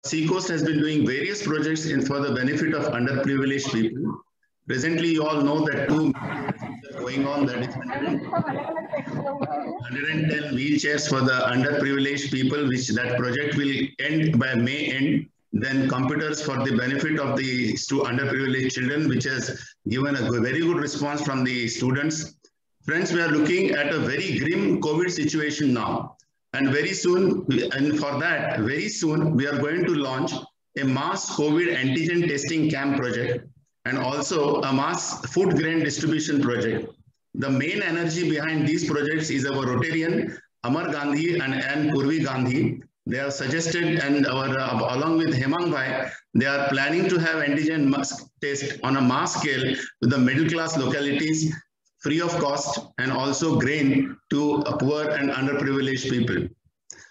Seacoast has been doing various projects for the benefit of underprivileged people. Presently, you all know that 2 are going on, that is 110 wheelchairs for the underprivileged people, which that project will end by May end. Then computers for the benefit of the underprivileged children, which has given a very good response from the students. Friends, we are looking at a very grim COVID situation now. And very soon, very soon, we are going to launch a mass COVID antigen testing camp project and also a mass food grain distribution project. The main energy behind these projects is our Rotarian, Amar Gandhi and Purvi Gandhi. They have suggested, and along with Hemang Bhai, they are planning to have antigen test on a mass scale to the middle class localities, free of cost, and also grain to poor and underprivileged people.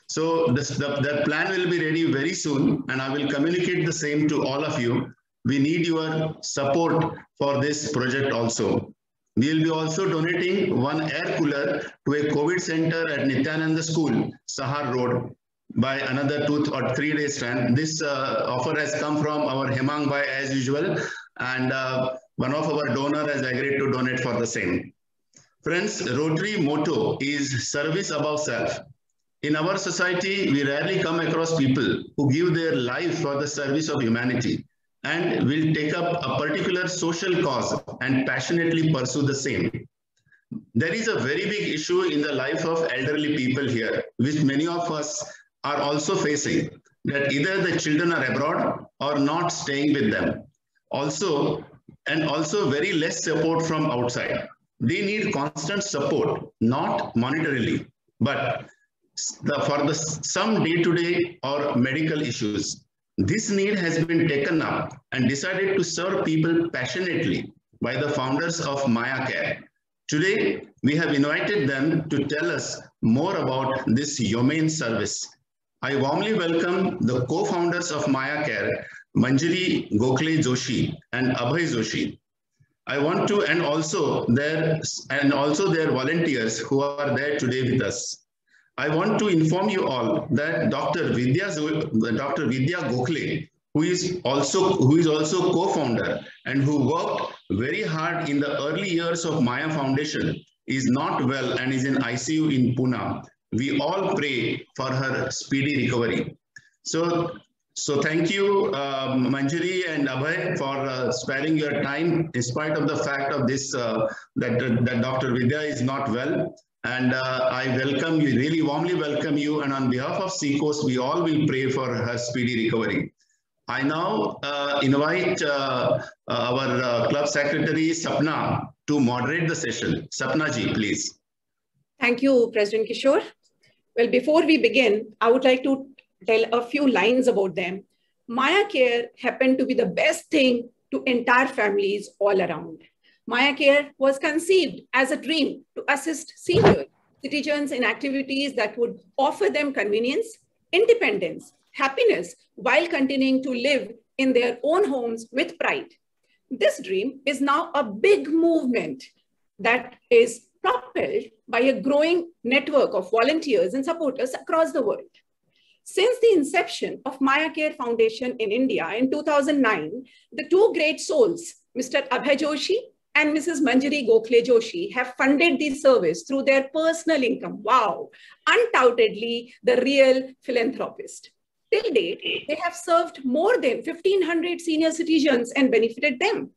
So the plan will be ready very soon, and I will communicate the same to all of you. We need your support for this project also. We will be also donating 1 air cooler to a COVID center at Nityananda School, Sahar Road, by another 2 or 3 days time. This offer has come from our Hemang Bhai as usual, and one of our donors has agreed to donate for the same. Friends, Rotary motto is service above self. In our society, we rarely come across people who give their life for the service of humanity and will take up a particular social cause and passionately pursue the same. There is a very big issue in the life of elderly people here, which many of us are also facing, that either the children are abroad or not staying with them. Also very less support from outside. They need constant support, not monetarily, but for some day-to-day or medical issues. This need has been taken up and decided to serve people passionately by the founders of Maya Care. Today, we have invited them to tell us more about this humane service. I warmly welcome the co-founders of Maya Care, Manjari Gokhale Joshi and Abhay Joshi. I want to, and also their volunteers who are there today with us. I want to inform you all that Dr. Vidya Gokhale, who is also co-founder and who worked very hard in the early years of Maya Foundation, is not well and is in ICU in Pune. We all pray for her speedy recovery. So thank you, Manjari and Abhay, for sparing your time in spite of the fact of this that Dr. Vidya is not well. And I welcome you, really warmly welcome you. And on behalf of Seacoast, we all will pray for her speedy recovery. I now invite our club secretary, Sapna, to moderate the session. Sapna ji, please. Thank you, President Kishore. Well, before we begin, I would like to tell a few lines about them. Maya Care happened to be the best thing to entire families all around. Maya Care was conceived as a dream to assist senior citizens in activities that would offer them convenience, independence, happiness, while continuing to live in their own homes with pride. This dream is now a big movement that is propelled by a growing network of volunteers and supporters across the world. Since the inception of Maya Care Foundation in India in 2009, the 2 great souls, Mr. Abhay Joshi and Mrs. Manjari Gokhale Joshi, have funded the service through their personal income. Wow, undoubtedly the real philanthropist. Till date, they have served more than 1,500 senior citizens and benefited them.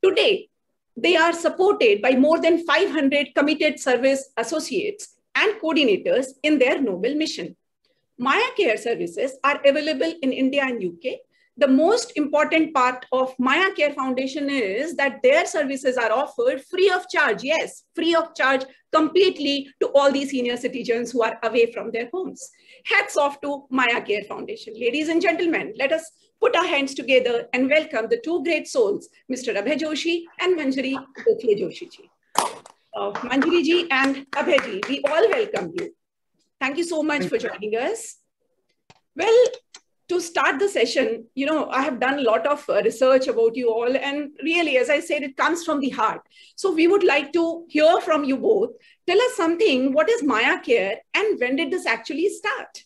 Today, they are supported by more than 500 committed service associates and coordinators in their noble mission. Maya Care services are available in India and UK. The most important part of Maya Care Foundation is that their services are offered free of charge. Yes, free of charge completely to all these senior citizens who are away from their homes. Hats off to Maya Care Foundation. Ladies and gentlemen, let us put our hands together and welcome the 2 great souls, Mr. Abhay Joshi and Manjari Gokhale Joshi ji. Manjari ji and Abhay ji, we all welcome you. Thank you so much for joining us. Well, to start the session, you know, I have done a lot of research about you all, and really, as I said, it comes from the heart. So we would like to hear from you both. Tell us something, what is Maya Care and when did this actually start?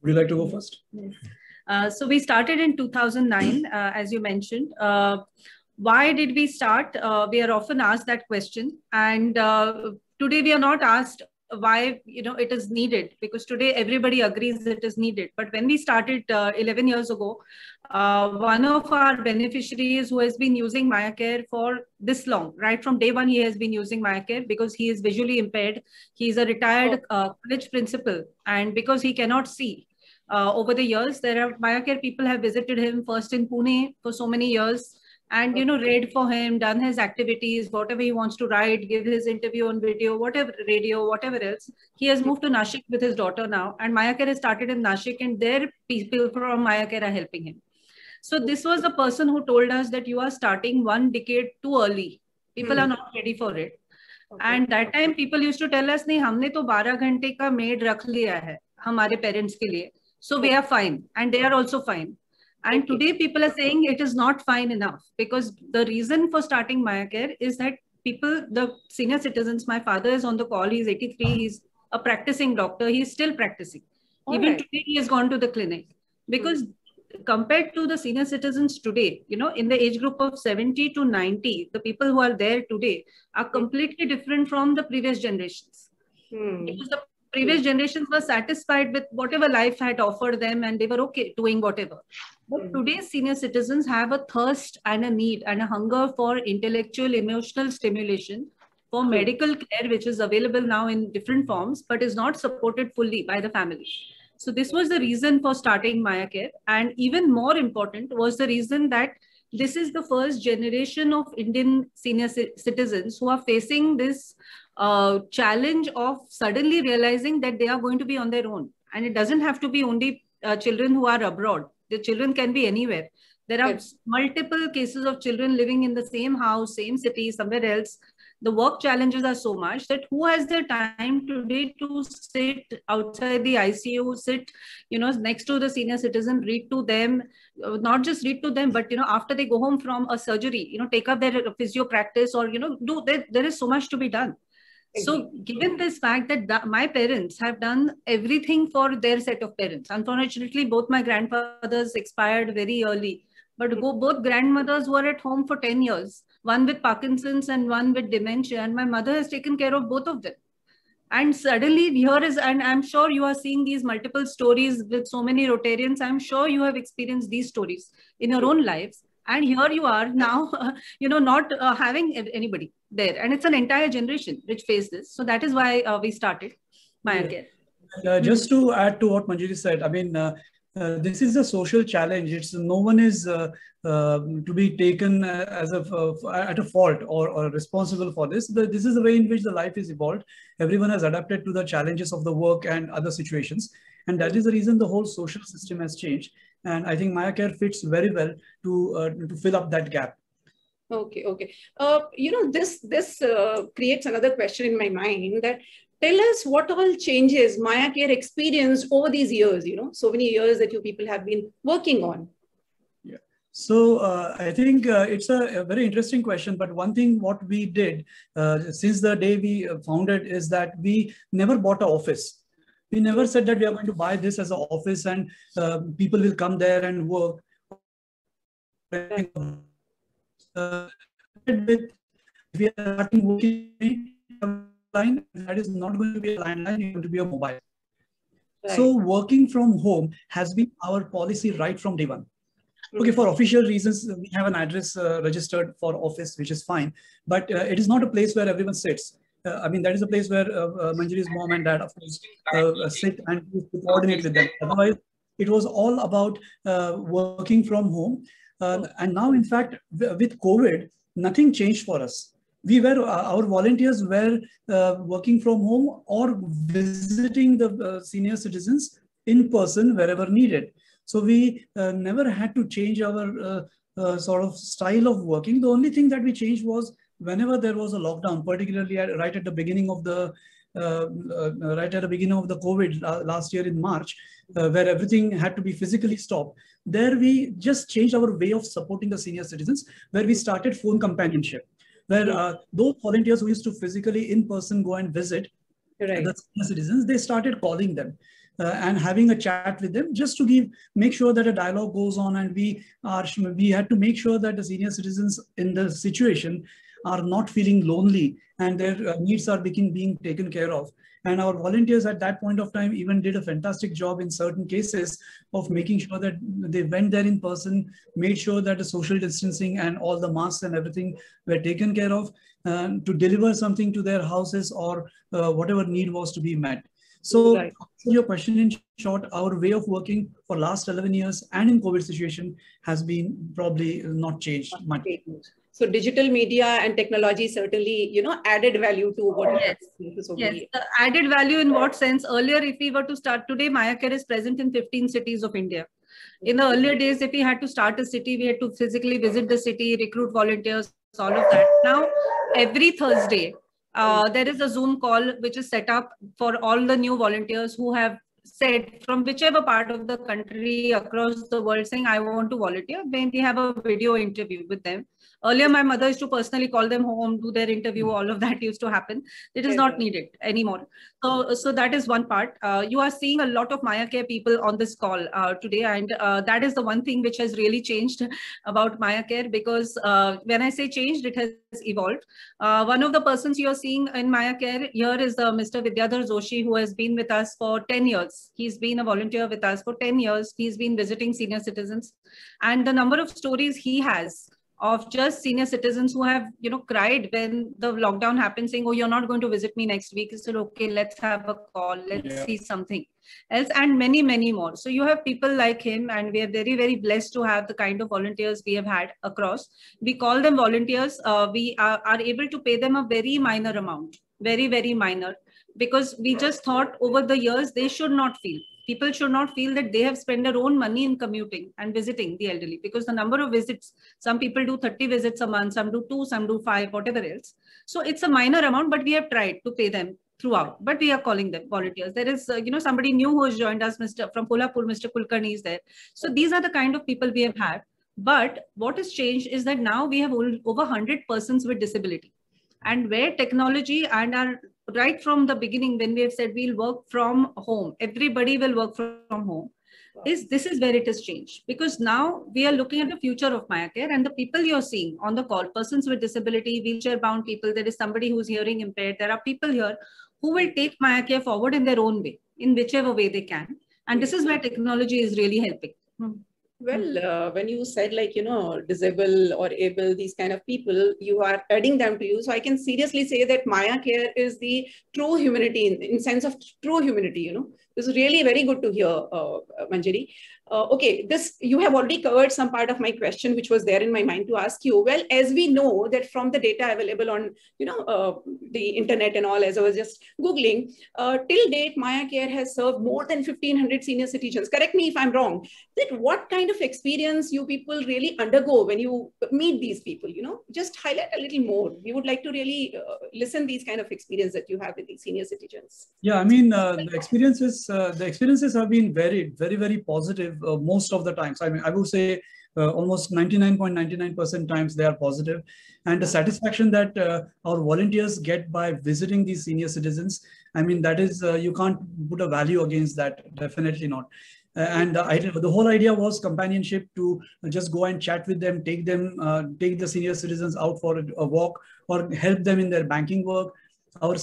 Would you like to go first? Yes. So we started in 2009, as you mentioned. Why did we start? We are often asked that question. And today we are not asked why it is needed, because today everybody agrees it is needed. But when we started 11 years ago, one of our beneficiaries who has been using MayaCare for this long, right from day one, he has been using MayaCare because he is visually impaired. He is a retired college principal, and because he cannot see, over the years, MayaCare people have visited him first in Pune for so many years, and read for him, done his activities, whatever he wants to write, give his interview on video, whatever, radio, whatever else. He has moved to Nashik with his daughter now, and MayaCare has started in Nashik, and their people from MayaCare are helping him. So this was the person who told us that you are starting 1 decade too early. People are not ready for it. And that time people used to tell us, nahi, humne to 12 घंटे का maid रख लिया है हमारे parents के लिए. So we are fine, and they are also fine. And today people are saying it is not fine enough, because the reason for starting MayaCare is that people, the senior citizens, my father is on the call, he's 83, he's a practicing doctor, he's still practicing. Even today he has gone to the clinic, because compared to the senior citizens today, in the age group of 70 to 90, the people who are there today are completely different from the previous generations. Because the previous generations were satisfied with whatever life had offered them, and they were okay doing whatever. But today's senior citizens have a thirst and a need and a hunger for intellectual, emotional stimulation, for medical care, which is available now in different forms, but is not supported fully by the family. So this was the reason for starting MayaCare. And even more important was the reason that this is the first generation of Indian senior citizens who are facing this challenge of suddenly realizing that they are going to be on their own. And it doesn't have to be only children who are abroad. The children can be anywhere. There are multiple cases of children living in the same house, same city, somewhere else. The work challenges are so much that who has the time today to sit outside the ICU, sit, next to the senior citizen, read to them, not just read to them, but, after they go home from a surgery, take up their physio practice, or, there is so much to be done. So given this fact that my parents have done everything for their set of parents, unfortunately, both my grandfathers expired very early, but both grandmothers were at home for 10 years, one with Parkinson's and one with dementia, and my mother has taken care of both of them. And suddenly here is, and I'm sure you are seeing these multiple stories with so many Rotarians, I'm sure you have experienced these stories in your own lives. And here you are now, not having anybody there. And it's an entire generation which faced this. So that is why we started MayaCare. Just to add to what Manjari said, I mean, this is a social challenge. It's no one is to be taken as at a fault or responsible for this. This is the way in which the life is evolved. Everyone has adapted to the challenges of the work and other situations. And that is the reason the whole social system has changed. And I think MayaCare fits very well to fill up that gap. Okay. This creates another question in my mind, that tell us what all changes MayaCare experienced over these years, so many years that you people have been working on. Yeah. So I think it's a very interesting question, but one thing what we did since the day we founded is that we never bought an office. We never said that we are going to buy this as an office and people will come there and work. We are starting working line, that is not going to be a landline, it's going to be a mobile. Right. So working from home has been our policy right from day one. Okay, for official reasons, we have an address registered for office, which is fine, but it is not a place where everyone sits. I mean, that is a place where Manjari's mom and dad, of course, sit and coordinate with them. Otherwise, it was all about working from home. And now, in fact, with COVID, nothing changed for us. We were, our volunteers were working from home or visiting the senior citizens in person wherever needed. So we never had to change our sort of style of working. The only thing that we changed was whenever there was a lockdown, particularly right at the beginning of the COVID last year in March, where everything had to be physically stopped. There we just changed our way of supporting the senior citizens, where we started phone companionship, where those volunteers who used to physically in person go and visit the senior citizens, they started calling them. and having a chat with them just to make sure that a dialogue goes on, and we had to make sure that the senior citizens in the situation are not feeling lonely and their needs are being taken care of. And our volunteers at that point of time even did a fantastic job in certain cases of making sure that they went there in person, made sure that the social distancing and all the masks and everything were taken care of, to deliver something to their houses or whatever need was to be met. So right. Your question in short, our way of working for last 11 years and in COVID situation has been probably not changed much. So digital media and technology certainly, added value to what yes. The added value in what sense? Earlier, if we were to start today, MayaCare is present in 15 cities of India. In the earlier days, if we had to start a city, we had to physically visit the city, recruit volunteers, all of that. Now, every Thursday, there is a Zoom call which is set up for all the new volunteers who have said from whichever part of the country across the world saying, I want to volunteer. When we have a video interview with them. Earlier, my mother used to personally call them home, do their interview, all of that used to happen. It is not needed anymore. So that is one part. You are seeing a lot of MayaCare people on this call today. And that is the one thing which has really changed about MayaCare, because when I say changed, it has evolved. One of the persons you are seeing in MayaCare here is Mr. Vidyadhar Joshi, who has been with us for 10 years. He's been a volunteer with us for 10 years. He's been visiting senior citizens. And the number of stories he has of just senior citizens who have, cried when the lockdown happened, saying, oh, you're not going to visit me next week. He said, okay, let's have a call. Let's see something else, and many, many more. So you have people like him, and we are very, very blessed to have the kind of volunteers we have had across. We call them volunteers. We are able to pay them a very minor amount, very, very minor, because we just thought over the years, they should not feel. People should not feel that they have spent their own money in commuting and visiting the elderly, because the number of visits, some people do 30 visits a month, some do 2, some do 5, whatever else. So it's a minor amount, but we have tried to pay them throughout, but we are calling them volunteers. There is, somebody new who has joined us, from Kolhapur, Mr. Kulkarni is there. So these are the kind of people we have had. But what has changed is that now we have over 100 persons with disability. And where technology and our right from the beginning, when we have said we'll work from home, everybody will work from home, this is where it has changed. Because now we are looking at the future of MayaCare, and the people you're seeing on the call, persons with disability, wheelchair bound people, there is somebody who's hearing impaired. There are people here who will take MayaCare forward in their own way, in whichever way they can. And this is where technology is really helping. Well, when you said disabled or able, these kind of people, you are adding them to you. So I can seriously say that MayaCare is the true humanity in sense of true humanity, This is really very good to hear, Manjari. Okay, you have already covered some part of my question, which was there in my mind to ask you. Well, as we know that from the data available on, the internet and all, as I was just Googling, till date, MayaCare has served more than 1,500 senior citizens. Correct me if I'm wrong. That what kind of experience you people really undergo when you meet these people, Just highlight a little more. We would like to really listen these kind of experience that you have with these senior citizens. Yeah, I mean, the experiences have been varied, very, very positive. Most of the times, I mean, I would say almost 99.99% times they are positive. And the satisfaction that our volunteers get by visiting these senior citizens, I mean, that is, you can't put a value against that, definitely not. And the whole idea was companionship, to just go and chat with them, take the senior citizens out for a walk, or help them in their banking work. Our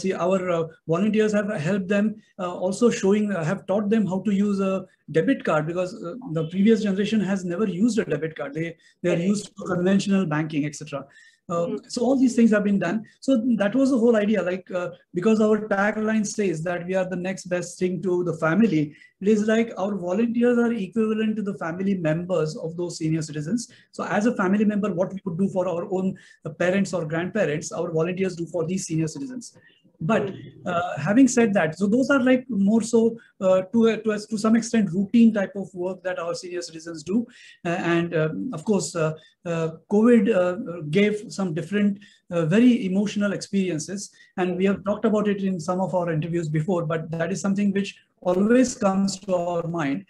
volunteers have helped them, also have taught them how to use a debit card, because the previous generation has never used a debit card. They are used to conventional banking, etc. So all these things have been done. So that was the whole idea, because our tagline says that we are the next best thing to the family. It is like our volunteers are equivalent to the family members of those senior citizens. So as a family member, what we could do for our own parents or grandparents, our volunteers do for these senior citizens. But having said that, so those are like more so to some extent routine type of work that our senior citizens do. And of course, COVID gave some different, very emotional experiences. And we have talked about it in some of our interviews before, but that is something which always comes to our mind.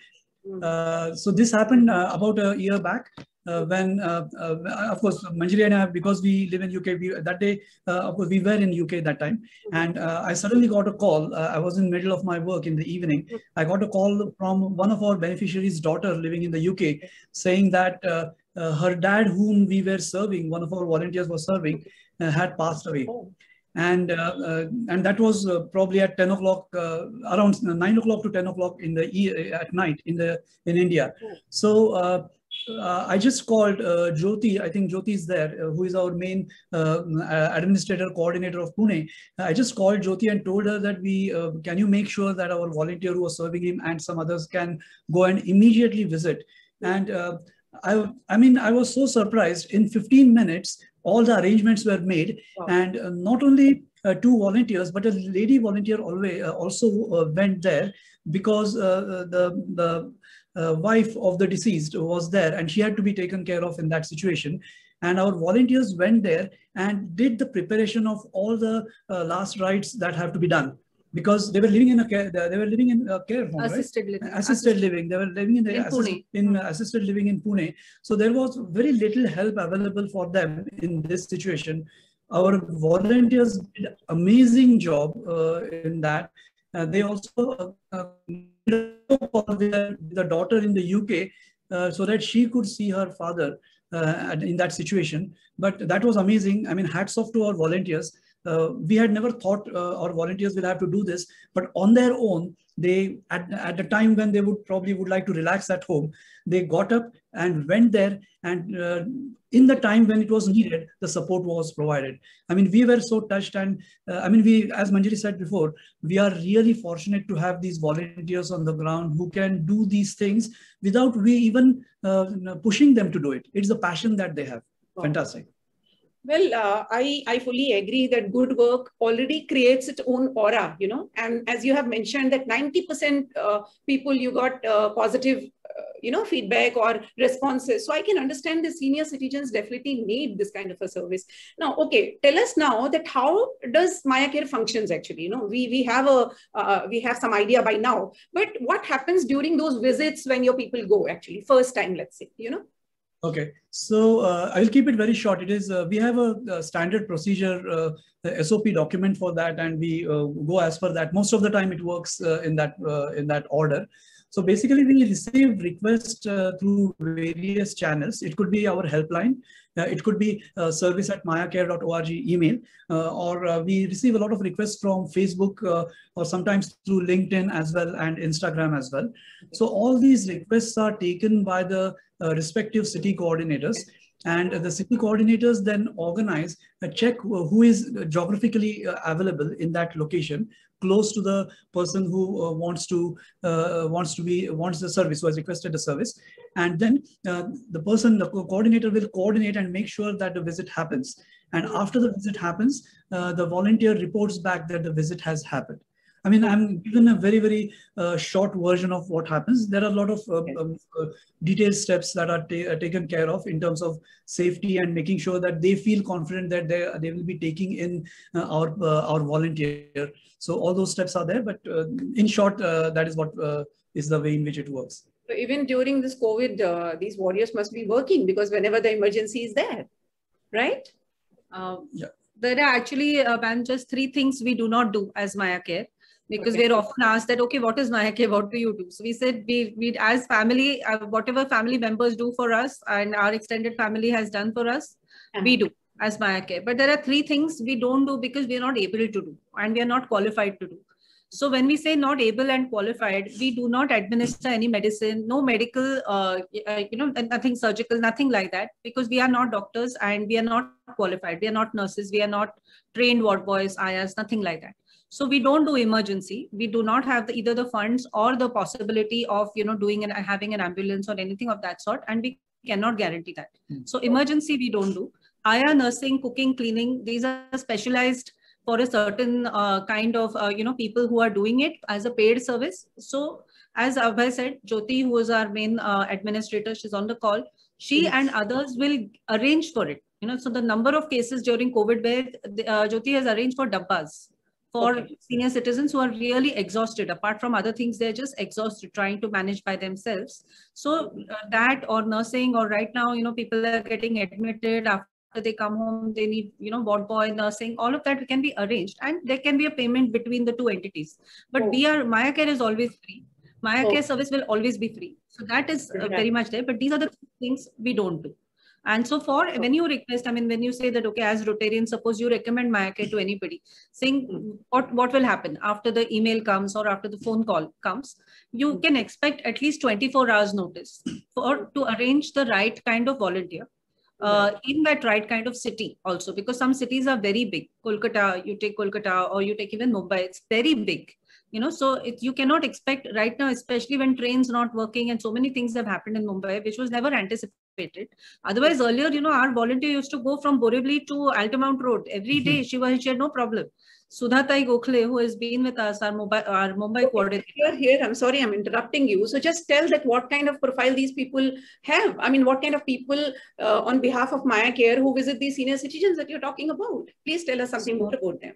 So this happened about a year back. when, of course, Manjari and I, because we live in UK, that day, of course, we were in UK that time. And I suddenly got a call. I was in the middle of my work in the evening. I got a call from one of our beneficiaries' daughter living in the UK saying that her dad, whom we were serving, one of our volunteers was serving, had passed away. And that was probably at 10 o'clock, around 9 o'clock to 10 o'clock at night in India. So I just called Jyoti. I think Jyoti is there, who is our main administrator coordinator of Pune. I just called Jyoti and told her that can you make sure that our volunteer who was serving him and some others can go and immediately visit. And I mean, I was so surprised. In 15 minutes, all the arrangements were made. Wow. And not only 2 volunteers, but a lady volunteer also went there because the wife of the deceased was there and she had to be taken care of in that situation. And our volunteers went there and did the preparation of all the last rites that have to be done. Because they were living in a care home, assisted right? living. Assisted living. They were living in assisted living in Pune. So there was very little help available for them in this situation. Our volunteers did an amazing job in that. They also called the daughter in the UK so that she could see her father in that situation. But that was amazing. I mean, hats off to our volunteers. We had never thought our volunteers will have to do this, but on their own, they at the time when they would like to relax at home, they got up and went there, and in the time when it was needed, the support was provided. I mean, we were so touched, and I mean, we, as Manjari said before, we are really fortunate to have these volunteers on the ground who can do these things without we even pushing them to do it. It's the passion that they have. Wow. Fantastic. Well, I fully agree that good work already creates its own aura, you know, and as you have mentioned that 90% people you got positive, feedback or responses. So I can understand the senior citizens definitely need this kind of a service. Now, okay, tell us now that how does MayaCare functions actually? You know, we have some idea by now, but what happens during those visits when your people go actually first time, let's say, you know? Okay, so I'll keep it very short. It is we have a standard procedure, SOP document for that, and we go as per that. Most of the time, it works in that order. So basically, we receive requests through various channels. It could be our helpline. It could be service@mayacare.org email, or we receive a lot of requests from Facebook or sometimes through LinkedIn as well and Instagram as well. So all these requests are taken by the respective city coordinators, and the city coordinators then organize a check who is geographically available in that location, close to the person who wants the service, who has requested the service, and then the coordinator will coordinate and make sure that the visit happens. And after the visit happens, the volunteer reports back that the visit has happened. I mean, I'm given a very, very short version of what happens. There are a lot of detailed steps that are taken care of in terms of safety and making sure that they feel confident that they will be taking in our volunteer. So all those steps are there, but in short, that is what is the way in which it works. So even during this COVID, these warriors must be working because whenever the emergency is there, right? Yeah. There are actually, just 3 things we do not do as MayaCare. Because we're often asked that, okay, what is MayaCare? What do you do? So we said, we as family, whatever family members do for us and our extended family has done for us, we do as MayaCare. But there are 3 things we don't do because we are not able to do and we are not qualified to do. So when we say not able and qualified, we do not administer any medicine, no medical, nothing surgical, nothing like that, because we are not doctors and we are not qualified. We are not nurses. We are not trained ward boys, ayas, nothing like that. So we don't do emergency. We do not have either the funds or the possibility of, doing and having an ambulance or anything of that sort. And we cannot guarantee that. So emergency, we don't do. Aya, nursing, cooking, cleaning, these are specialized for a certain kind of, people who are doing it as a paid service. So as Abhay said, Jyoti, who is our main administrator, she's on the call. She and others will arrange for it. So the number of cases during COVID where Jyoti has arranged for dabbas for senior citizens who are really exhausted. Apart from other things, they're just exhausted trying to manage by themselves. So that or nursing, or right now, people are getting admitted after they come home, they need, ward boy, nursing, all of that can be arranged, and there can be a payment between the two entities. But Maya Care is always free. Maya Care service will always be free. So that is very much there. But these are the things we don't do. And so when you request, when you say that, okay, as Rotarian, suppose you recommend Maya Care to anybody, saying what will happen after the email comes or after the phone call comes, you can expect at least 24 hours notice to arrange the right kind of volunteer in that right kind of city also, because some cities are very big. Kolkata, you take Kolkata, or you take even Mumbai, it's very big. So you cannot expect right now, especially when trains not working and so many things have happened in Mumbai, which was never anticipated. Otherwise, earlier, our volunteer used to go from Borivali to Altamount Road every day. She had no problem. Sudhatai Gokhale, who has been with us, our Mumbai coordinator. You're here. I'm sorry, I'm interrupting you. So just tell that what kind of profile these people have. What kind of people on behalf of Maya Care who visit these senior citizens that you're talking about? Please tell us something more about them.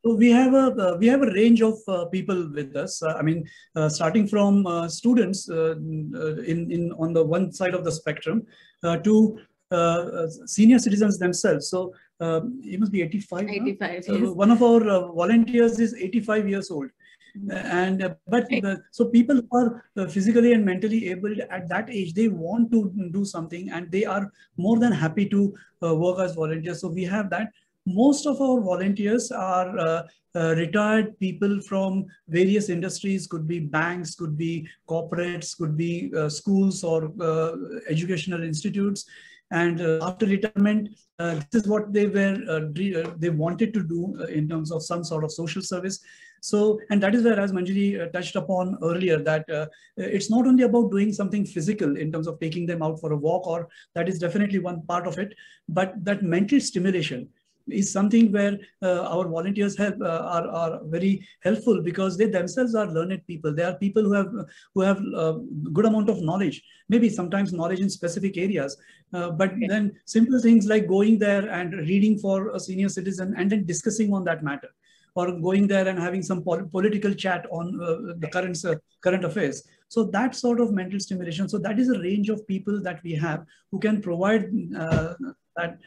So we have a range of people with us. Starting from students on the one side of the spectrum to senior citizens themselves. So he must be 85. 85. Huh? Yes. One of our volunteers is 85 years old. So people who are physically and mentally able at that age, they want to do something, and they are more than happy to work as volunteers. So we have that. Most of our volunteers are retired people from various industries, could be banks, could be corporates, could be schools or educational institutes. And after retirement, this is what they wanted to do in terms of some sort of social service. So, and that is where, as Manjari touched upon earlier, that it's not only about doing something physical in terms of taking them out for a walk, or that is definitely one part of it, but that mental stimulation is something where our volunteers are very helpful, because they themselves are learned people. They are people who have good amount of knowledge, maybe sometimes knowledge in specific areas, but then simple things like going there and reading for a senior citizen and then discussing on that matter, or going there and having some political chat on the current affairs. So that sort of mental stimulation. So that is a range of people that we have who can provide that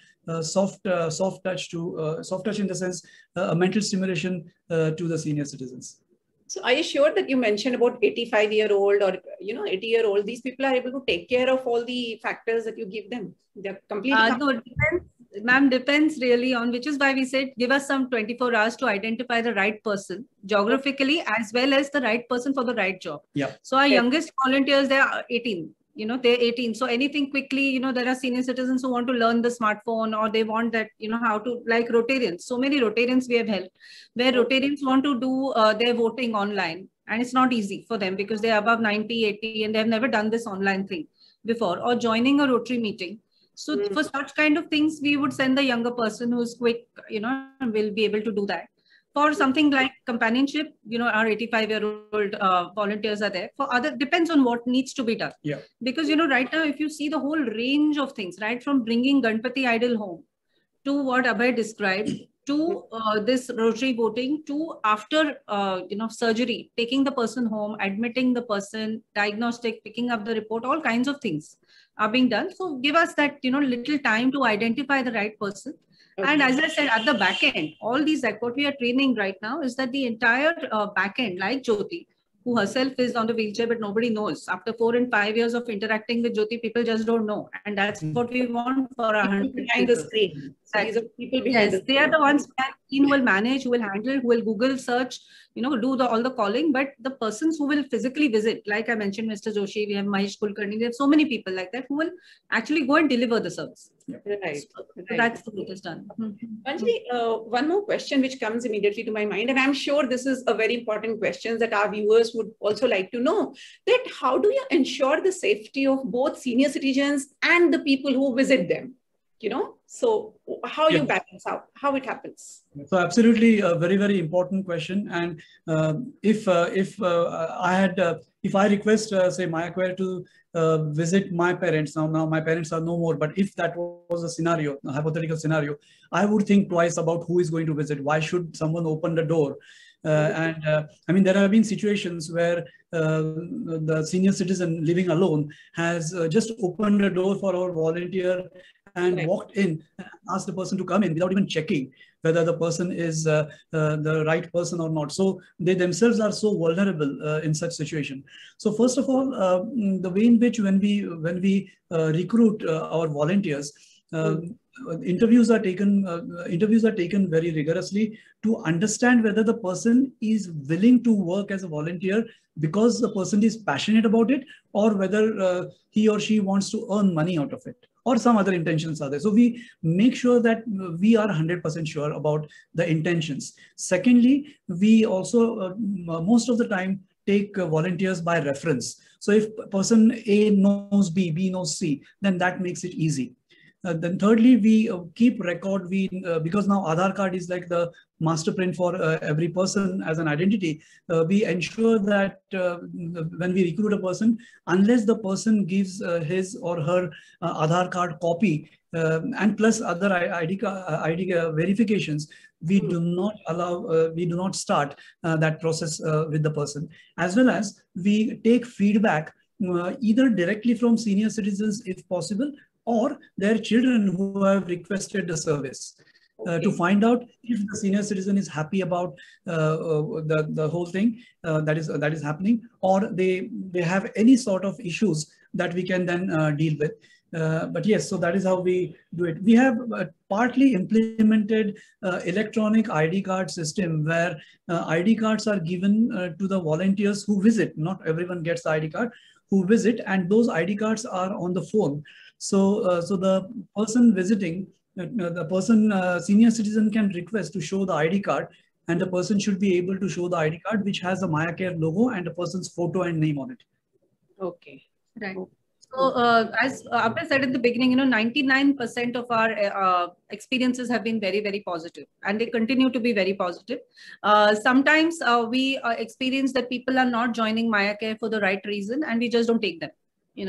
soft touch in the sense a mental stimulation to the senior citizens. So are you sure that you mentioned about 85-year-old or 80-year-old? These people are able to take care of all the factors that you give them. They're completely. No, it depends. Ma'am, depends really on, which is why we said give us some 24 hours to identify the right person geographically, as well as the right person for the right job. Yeah. So our youngest volunteers, they are 18. They're 18. So anything quickly, there are senior citizens who want to learn the smartphone, or they want that, how to, like Rotarians. So many Rotarians we have helped, where Rotarians want to do their voting online. And it's not easy for them because they're above 90, 80, and they've never done this online thing before, or joining a Rotary meeting. So for such kind of things, we would send the younger person who's quick, and will be able to do that. For something like companionship, our 85-year-old volunteers are there. For other, depends on what needs to be done. Yeah. Because, right now, if you see the whole range of things, right, from bringing Ganpati idol home to what Abhay described, to this Rotary voting, to after, surgery, taking the person home, admitting the person, diagnostic, picking up the report, all kinds of things are being done. So give us that, little time to identify the right person. Okay. And as I said, at the back end, all these, like what we are training right now is that the entire back end, like Jyoti, who herself is on the wheelchair, but nobody knows. After 4 and 5 years of interacting with Jyoti, people just don't know. And that's what we want for 100 behind the screen. So these are people behind the screen. They are the ones who will manage, who will handle, who will Google search, do all the calling. But the persons who will physically visit, like I mentioned, Mr. Joshi, we have Mahesh Kulkarni, we have so many people like that who will actually go and deliver the service. Right. So that's the way it is done. Anjali, one more question which comes immediately to my mind, and I'm sure this is a very important question that our viewers would also like to know, that how do you ensure the safety of both senior citizens and the people who visit them? So how you balance out, how it happens? So absolutely a very, very important question. And if I request, say, Maya Care to visit my parents, now my parents are no more, but if that was a scenario, a hypothetical scenario, I would think twice about who is going to visit. Why should someone open the door? I mean, there have been situations where the senior citizen living alone has just opened the door for our volunteer and walked in and asked the person to come in without even checking whether the person is the right person or not. So they themselves are so vulnerable in such situation. So first of all, the way in which when we recruit our volunteers, interviews are taken very rigorously to understand whether the person is willing to work as a volunteer because the person is passionate about it, or whether he or she wants to earn money out of it, or some other intentions are there. So we make sure that we are 100% sure about the intentions. Secondly, we also most of the time take volunteers by reference. So if person A knows B, B knows C, then that makes it easy. Then thirdly, we keep record, because now Aadhaar card is like the master print for every person as an identity. We ensure that when we recruit a person, unless the person gives his or her Aadhaar card copy and plus other ID verifications, we do not allow, we do not start that process with the person. As well as we take feedback either directly from senior citizens if possible, or their children who have requested the service, to find out if the senior citizen is happy about the whole thing that is happening, or they have any sort of issues that we can then deal with. But yes, so that is how we do it. We have partly implemented electronic ID card system where ID cards are given to the volunteers who visit. Not everyone gets the ID card, who visit, and those ID cards are on the phone. So, so the person visiting, senior citizen can request to show the ID card, and the person should be able to show the ID card which has the Maya Care logo and the person's photo and name on it. Okay. Right. So as Abhay said at the beginning, 99% of our experiences have been very, very positive, and they continue to be very positive. Sometimes we experience that people are not joining Maya Care for the right reason, and we just don't take them.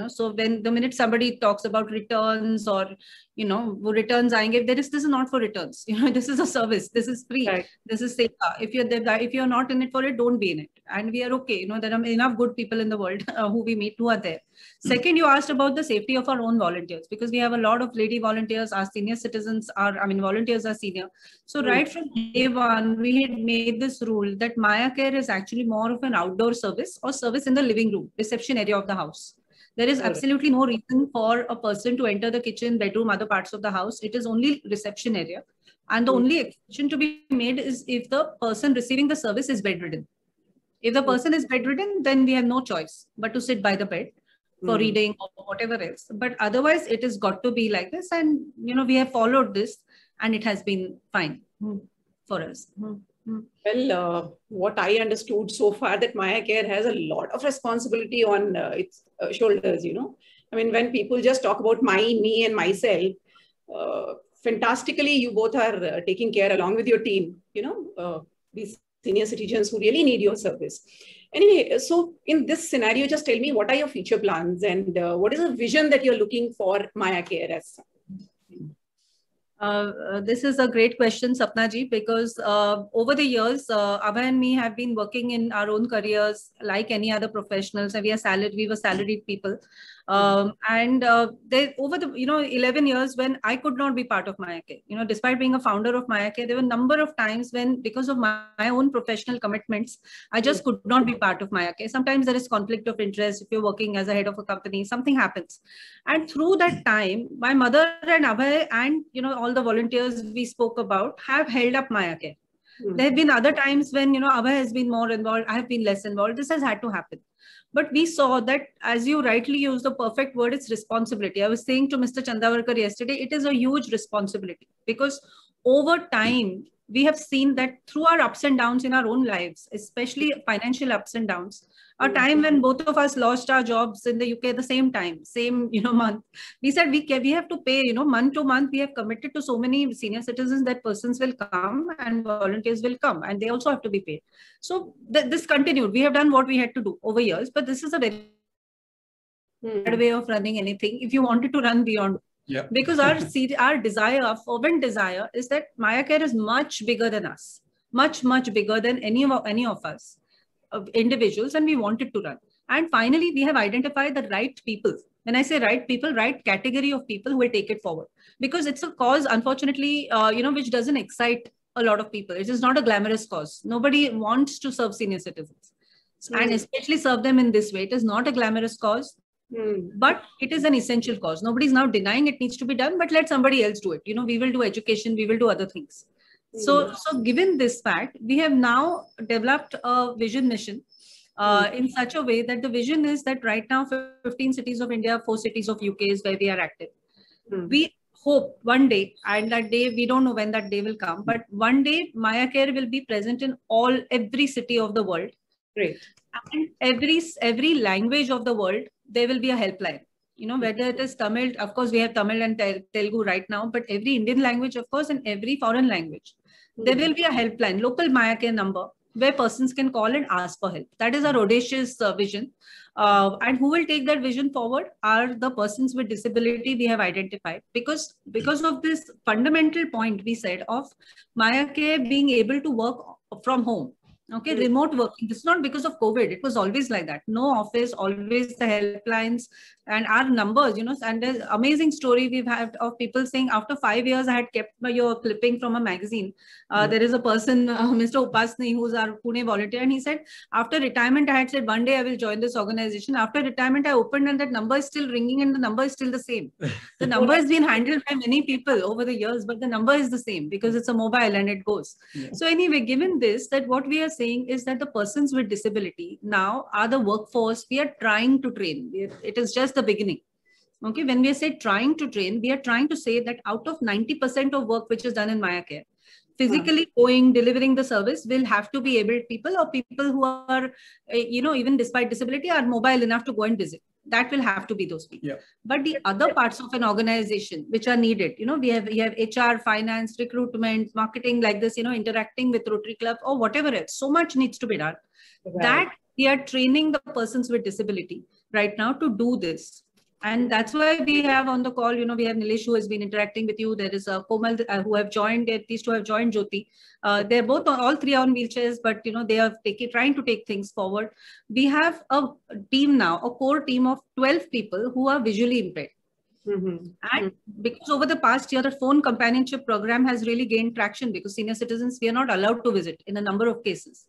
So when the minute somebody talks about returns or, returns aayenge, this is not for returns. This is a service. This is free. Right. This is safe. If you're not in it for it, don't be in it. And we are okay. There are enough good people in the world who we meet who are there. Second, you asked about the safety of our own volunteers, because we have a lot of lady volunteers. Our senior citizens volunteers are senior. So right from day one, we had made this rule that Maya Care is actually more of an outdoor service or service in the living room, reception area of the house. There is absolutely no reason for a person to enter the kitchen, bedroom, other parts of the house. It is only reception area. And the only exception to be made is if the person receiving the service is bedridden. If the person is bedridden, then we have no choice but to sit by the bed for reading or whatever else. But otherwise, it has got to be like this. And, we have followed this, and it has been fine for us. Well, what I understood so far, that Maya Care has a lot of responsibility on its shoulders, when people just talk about me and myself, fantastically, you both are taking care along with your team, these senior citizens who really need your service. Anyway, so in this scenario, just tell me, what are your future plans, and what is the vision that you're looking for Maya Care as? This is a great question, Sapna ji, because over the years, Abhay and me have been working in our own careers like any other professionals, and we were salaried people. And over the 11 years when I could not be part of Maya Care, despite being a founder of Maya Care, there were a number of times when, because of my own professional commitments, I just could not be part of Maya Care. Sometimes there is conflict of interest. If you're working as a head of a company, something happens. And through that time, my mother and Abhay and all the volunteers we spoke about have held up Maya Care. There have been other times when Abhay has been more involved, I have been less involved. This has had to happen. But we saw that, as you rightly used the perfect word, it's responsibility. I was saying to Mr. Chandavarkar yesterday, it is a huge responsibility, because over time, we have seen that through our ups and downs in our own lives, especially financial ups and downs, a time when both of us lost our jobs in the UK at the same time, same, month, we said we have to pay, month to month. We have committed to so many senior citizens that persons will come and volunteers will come, and they also have to be paid. So this continued. We have done what we had to do over years, but this is a very bad way of running anything if you wanted to run beyond. Yeah. Because our desire, our fervent desire is that MayaCare is much bigger than us, much bigger than any of us individuals, and we wanted to run. And finally, we have identified the right people. When I say right people, right category of people who will take it forward, because it's a cause, unfortunately, which doesn't excite a lot of people. It is not a glamorous cause. Nobody wants to serve senior citizens, and especially serve them in this way. It is not a glamorous cause. But it is an essential cause. Nobody's now denying it needs to be done, but let somebody else do it. We will do education, we will do other things. So given this fact, we have now developed a vision mission in such a way that the vision is that right now 15 cities of India, 4 cities of UK is where we are active. We hope one day, and that day, we don't know when that day will come, but one day MayaCare will be present in every city of the world. Great. And every language of the world, there will be a helpline. Whether it is Tamil, of course, we have Tamil and Telugu right now, but every Indian language, of course, and every foreign language, there will be a helpline, local MayaCare number, where persons can call and ask for help. That is our audacious vision. And who will take that vision forward are the persons with disability we have identified. Because of this fundamental point we said of MayaCare being able to work from home. Okay, remote working. This is not because of COVID. It was always like that. No office, always the helplines and our numbers, and there's amazing story we've had of people saying after 5 years, I had kept your clipping from a magazine. There is a person, Mr. Upasni, who's our Pune volunteer. And he said, after retirement, I had said, one day I will join this organization. After retirement, I opened and that number is still ringing and the number is still the same. The number has been handled by many people over the years, but the number is the same because it's a mobile and it goes. Yeah. So anyway, given this, that what we are saying is that the persons with disability now are the workforce we are trying to train. It is just the beginning. Okay, when we say trying to train, we are trying to say that out of 90% of work which is done in MayaCare, physically going, delivering the service will have to be able people or people who are, even despite disability are mobile enough to go and visit. That will have to be those people. Yeah. But the other parts of an organization which are needed, we have HR, finance, recruitment, marketing like this, interacting with Rotary Club or whatever else. So much needs to be done. Right. That we are training the persons with disability right now to do this. And that's why we have on the call, we have Nilesh who has been interacting with you. There is a Komal who have joined, these two have joined Jyoti. They're both all three on wheelchairs, but they are trying to take things forward. We have a team now, a core team of 12 people who are visually impaired. And because over the past year, the phone companionship program has really gained traction because senior citizens, we are not allowed to visit in a number of cases.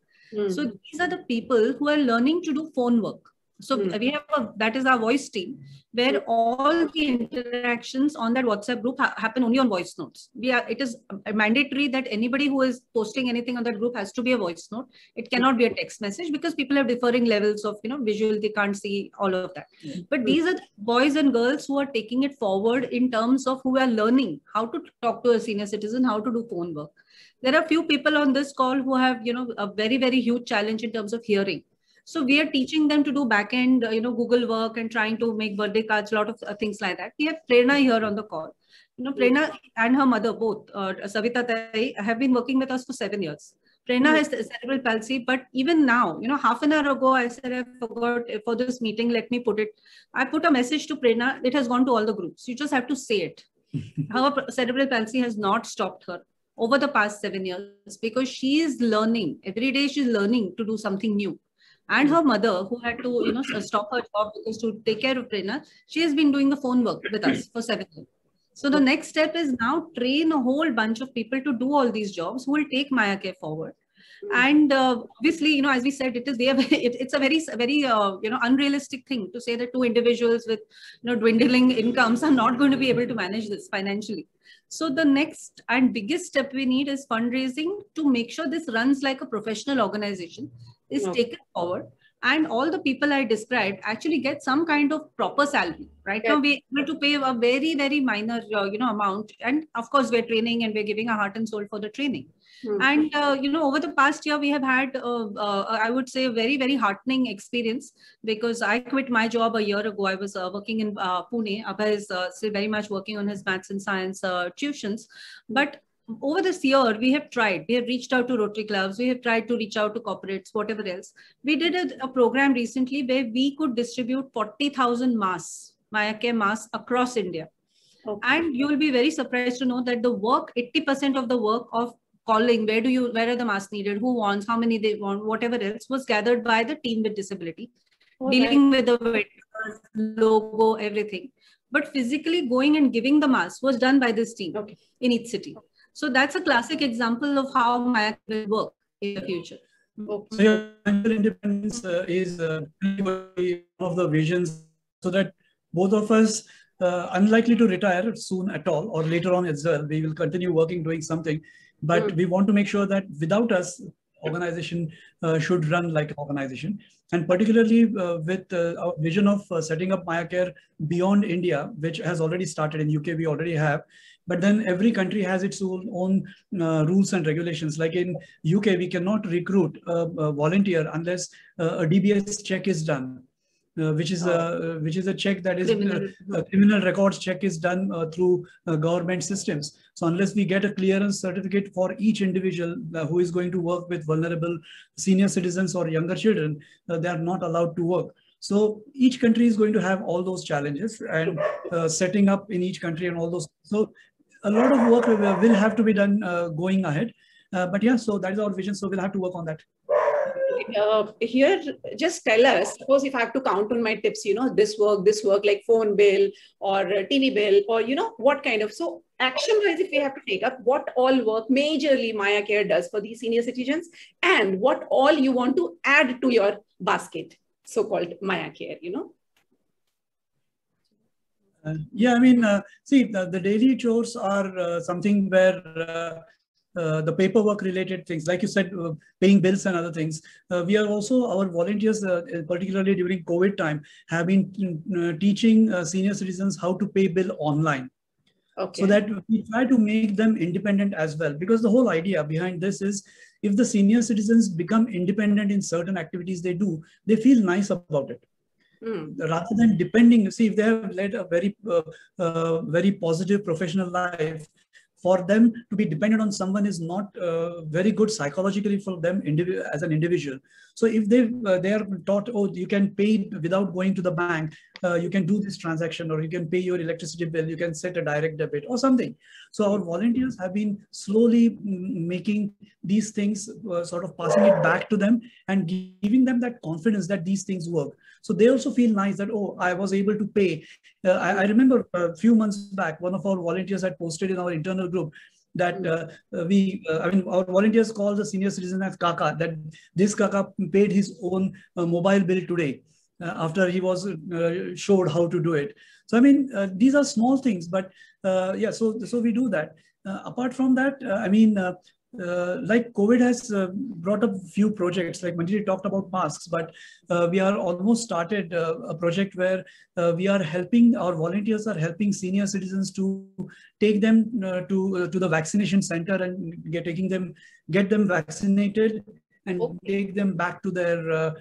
So these are the people who are learning to do phone work. So we have that is our voice team, where all the interactions on that WhatsApp group happen only on voice notes. It is mandatory that anybody who is posting anything on that group has to be a voice note. It cannot be a text message because people have differing levels of visual, they can't see all of that. But these are the boys and girls who are taking it forward in terms of who are learning how to talk to a senior citizen, how to do phone work. There are a few people on this call who have a very, very huge challenge in terms of hearing. So we are teaching them to do back-end, Google work and trying to make birthday cards, a lot of things like that. We have Prerna here on the call. Prerna and her mother, both, Savita Tai, have been working with us for 7 years. Prerna has cerebral palsy, but even now, half an hour ago, I said, I forgot for this meeting, let me put it. I put a message to Prerna. It has gone to all the groups. You just have to say it. Her cerebral palsy has not stopped her over the past 7 years because she is learning. Every day she's learning to do something new. And her mother, who had to stop her job because to take care of Prerna, she has been doing the phone work with us for 7 years. So the next step is now train a whole bunch of people to do all these jobs who will take MayaCare forward. And obviously, as we said, it's a very unrealistic thing to say that two individuals with dwindling incomes are not going to be able to manage this financially. So the next and biggest step we need is fundraising to make sure this runs like a professional organization, is taken forward. and all the people I described actually get some kind of proper salary. Right now, we're able to pay a very, very minor, amount. And of course, we're training and we're giving our heart and soul for the training. And, over the past year, we have had, I would say, a very, very heartening experience, because I quit my job a year ago. I was working in Pune. Abhay is still very much working on his maths and science tuitions. But over this year, we have reached out to Rotary clubs, we have tried to reach out to corporates, whatever else. We did a program recently where we could distribute 40,000 masks, MayaCare masks across India. Okay. And you will be very surprised to know that the work, 80% of the work of calling, where are the masks needed, who wants, how many they want, whatever else, was gathered by the team with disability, dealing with the vendors, logo, everything. But physically going and giving the masks was done by this team in each city. So that's a classic example of how MayaCare will work in the future. So your financial independence is one of the visions, so that both of us, unlikely to retire soon at all, or later on as well, we will continue working, doing something. But we want to make sure that without us, organization should run like an organization. And particularly with our vision of setting up MayaCare beyond India, which has already started in UK, we already have. But then every country has its own rules and regulations. Like in UK, we cannot recruit a volunteer unless a DBS check is done, which is a check that is a criminal records check is done through government systems. So unless we get a clearance certificate for each individual who is going to work with vulnerable senior citizens or younger children, they are not allowed to work. So each country is going to have all those challenges, and setting up in each country and all those. So a lot of work will have to be done going ahead. But yeah, so that is our vision. So we'll have to work on that. Here, just tell us, suppose if I have to count on my tips, this work like phone bill or TV bill, or, what kind of, so action-wise, if we have to take up, what all work majorly MayaCare does for these senior citizens, and what all you want to add to your basket, so-called MayaCare, Yeah, I mean, see, the daily chores are something where the paperwork related things, like you said, paying bills and other things. We are also, our volunteers, particularly during COVID time, have been teaching senior citizens how to pay bill online. So that we try to make them independent as well. Because the whole idea behind this is, if the senior citizens become independent in certain activities they do, they feel nice about it. Rather than depending, see, if they have led a very positive professional life, for them to be dependent on someone is not very good psychologically for them as an individual. So if they are taught, oh, you can pay without going to the bank, you can do this transaction, or you can pay your electricity bill, you can set a direct debit or something. So our volunteers have been slowly making these things, sort of passing it back to them and giving them that confidence that these things work. So they also feel nice that, oh, I was able to pay. I remember a few months back, one of our volunteers had posted in our internal group that our volunteers call the senior citizen as Kaka, that this Kaka paid his own mobile bill today after he was showed how to do it. So, I mean, these are small things, but yeah, so we do that. Apart from that, like COVID has brought up few projects, like Manjiri talked about masks, but we are almost started a project where we are helping, our volunteers are helping senior citizens to take them to the vaccination center and get them vaccinated and take them back to their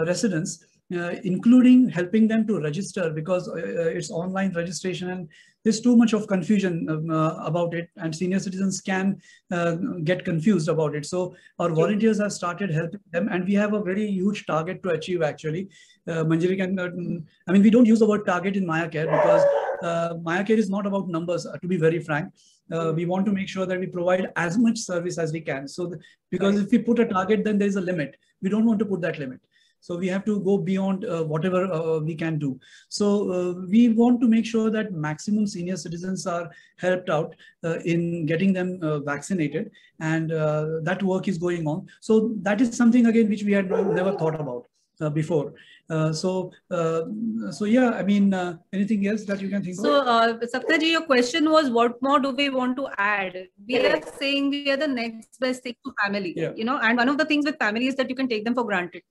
residence. Including helping them to register, because it's online registration and there's too much of confusion about it, and senior citizens can get confused about it. So our volunteers have started helping them, and we have a very huge target to achieve actually. Manjiri can, we don't use the word target in MayaCare because MayaCare is not about numbers, to be very frank. We want to make sure that we provide as much service as we can. So because if we put a target, then there is a limit. We don't want to put that limit. So we have to go beyond whatever we can do. So we want to make sure that maximum senior citizens are helped out in getting them vaccinated, and that work is going on. So that is something again which we had never thought about before. So yeah, anything else that you can think of? So Sapna ji, your question was, what more do we want to add? We are saying we are the next best thing to family, and one of the things with family is that you can take them for granted.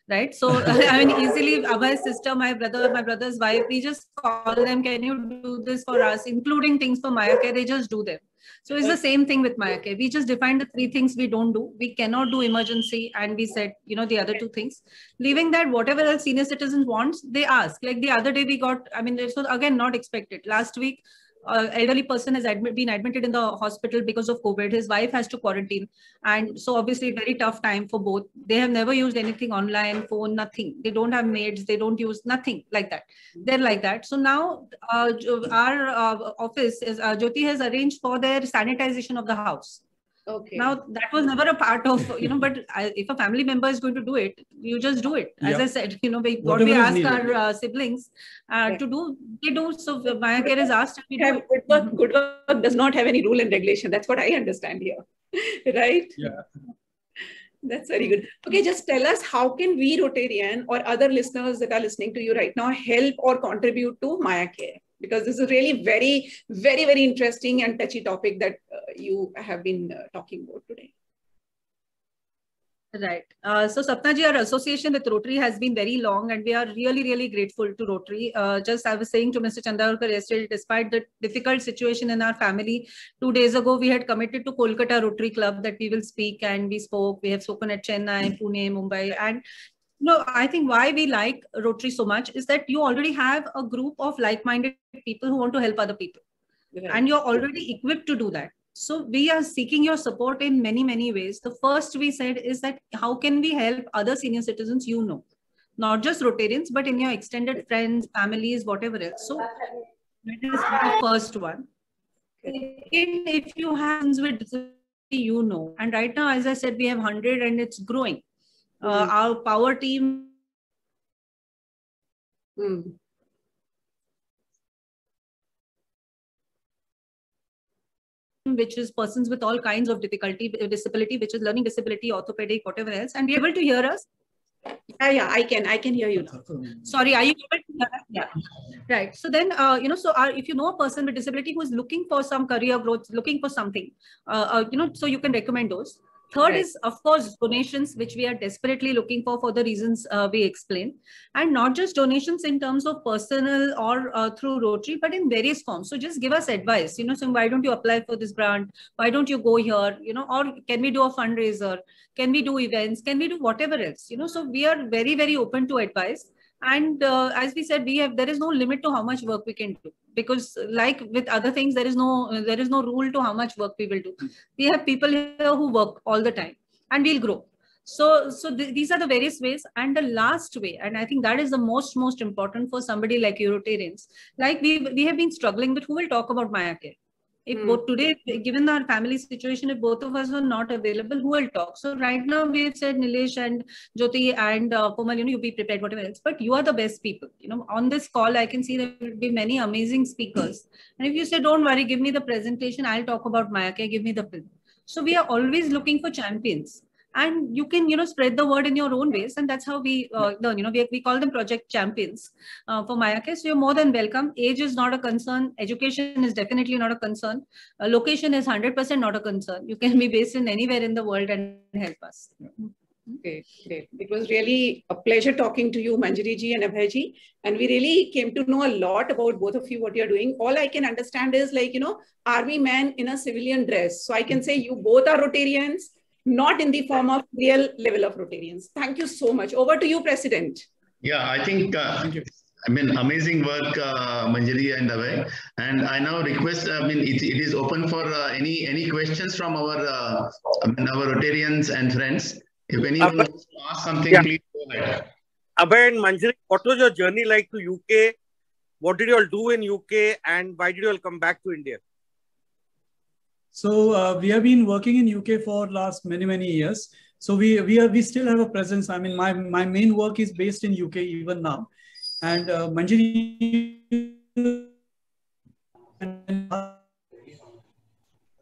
right? So I mean, easily my sister, my brother, my brother's wife, we just call them, can you do this for us, including things for Maya Care, they just do them. So it's the same thing with Maya Care. We just defined the 3 things we don't do. We cannot do emergency, and we said, you know, the other 2 things. Leaving that, whatever else senior citizens wants, they ask. Like the other day we got, I mean, this was again not expected. Last week, elderly person has been admitted in the hospital because of COVID. His wife has to quarantine. And so obviously very tough time for both. They have never used anything online, phone, nothing. They don't have maids. They don't use nothing like that. They're like that. So now our office is, Jyoti has arranged for their sanitization of the house. Okay. Now that was never a part of, you know, but if a family member is going to do it, you just do it. As I said, you know, what we ask our siblings to do, they do. So Maya Care is asked. Good work does not have any rule and regulation. That's what I understand here, right? Yeah. That's very good. Okay, just tell us, how can we Rotarian or other listeners that are listening to you right now help or contribute to Maya Care? Because this is really very, very, very interesting and touchy topic that you have been talking about today. Right. So Sapna ji, our association with Rotary has been very long, and we are really, really grateful to Rotary. Just I was saying to Mr. Chandarkar yesterday, despite the difficult situation in our family, 2 days ago, we had committed to Kolkata Rotary Club that we will speak, and we spoke. We have spoken at Chennai, Pune, Mumbai, and no, I think why we like Rotary so much is that you already have a group of like-minded people who want to help other people. Right. And you're already equipped to do that. So we are seeking your support in many, many ways. The first we said is that how can we help other senior citizens, you know, not just Rotarians, but in your extended friends, families, whatever else. So that is the first one. If you have with disability, you know, and right now, as I said, we have 100 and it's growing. Our power team which is persons with all kinds of disability, which is learning disability, orthopedic, whatever else, and be able to hear us. Yeah, I can hear you now. Sorry, are you able to hear us? Yeah, right. So then, you know, so if you know a person with disability who is looking for some career growth, looking for something, you know, so you can recommend those. Third is, of course, donations, which we are desperately looking for the reasons we explained. And not just donations in terms of personal or through Rotary, but in various forms. So just give us advice, you know, so why don't you apply for this grant? Why don't you go here? You know, or can we do a fundraiser? Can we do events? Can we do whatever else? You know, so we are very, very open to advice. And as we said, there is no limit to how much work we can do, because like with other things, there is no rule to how much work we will do. We have people here who work all the time, and we'll grow. So these are the various ways. And the last way, and I think that is the most important for somebody like Rotarians, like we have been struggling with who will talk about Maya Care. If both today, given our family situation, if both of us are not available, who will talk? So right now we have said Nilesh and Jyoti and Komal, you know, you be prepared, whatever else, but you are the best people. You know, on this call, I can see there will be many amazing speakers. And if you say, don't worry, give me the presentation, I'll talk about Maya Care, give me the film. So we are always looking for champions. And you can, you know, spread the word in your own ways. And that's how we learn, you know, we call them project champions for Maya Care. So you're more than welcome. Age is not a concern. Education is definitely not a concern. Location is 100% not a concern. You can be based in anywhere in the world and help us. Okay, great. It was really a pleasure talking to you, Manjari ji and Abhay ji. And we really came to know a lot about both of you, what you're doing. All I can understand is like, you know, army man in a civilian dress. So I can say you both are Rotarians, not in the form of real level of Rotarians. Thank you so much. Over to you, President. Yeah, I think, I mean, amazing work, Manjari and Abhay. And I now request, I mean, it is open for any questions from our Rotarians and friends. If anyone wants to ask something, please go ahead. Abhay and Manjari, what was your journey like to UK? What did you all do in UK? And why did you all come back to India? So we have been working in UK for last many years. So we still have a presence. I mean, my main work is based in UK even now. And Manjari,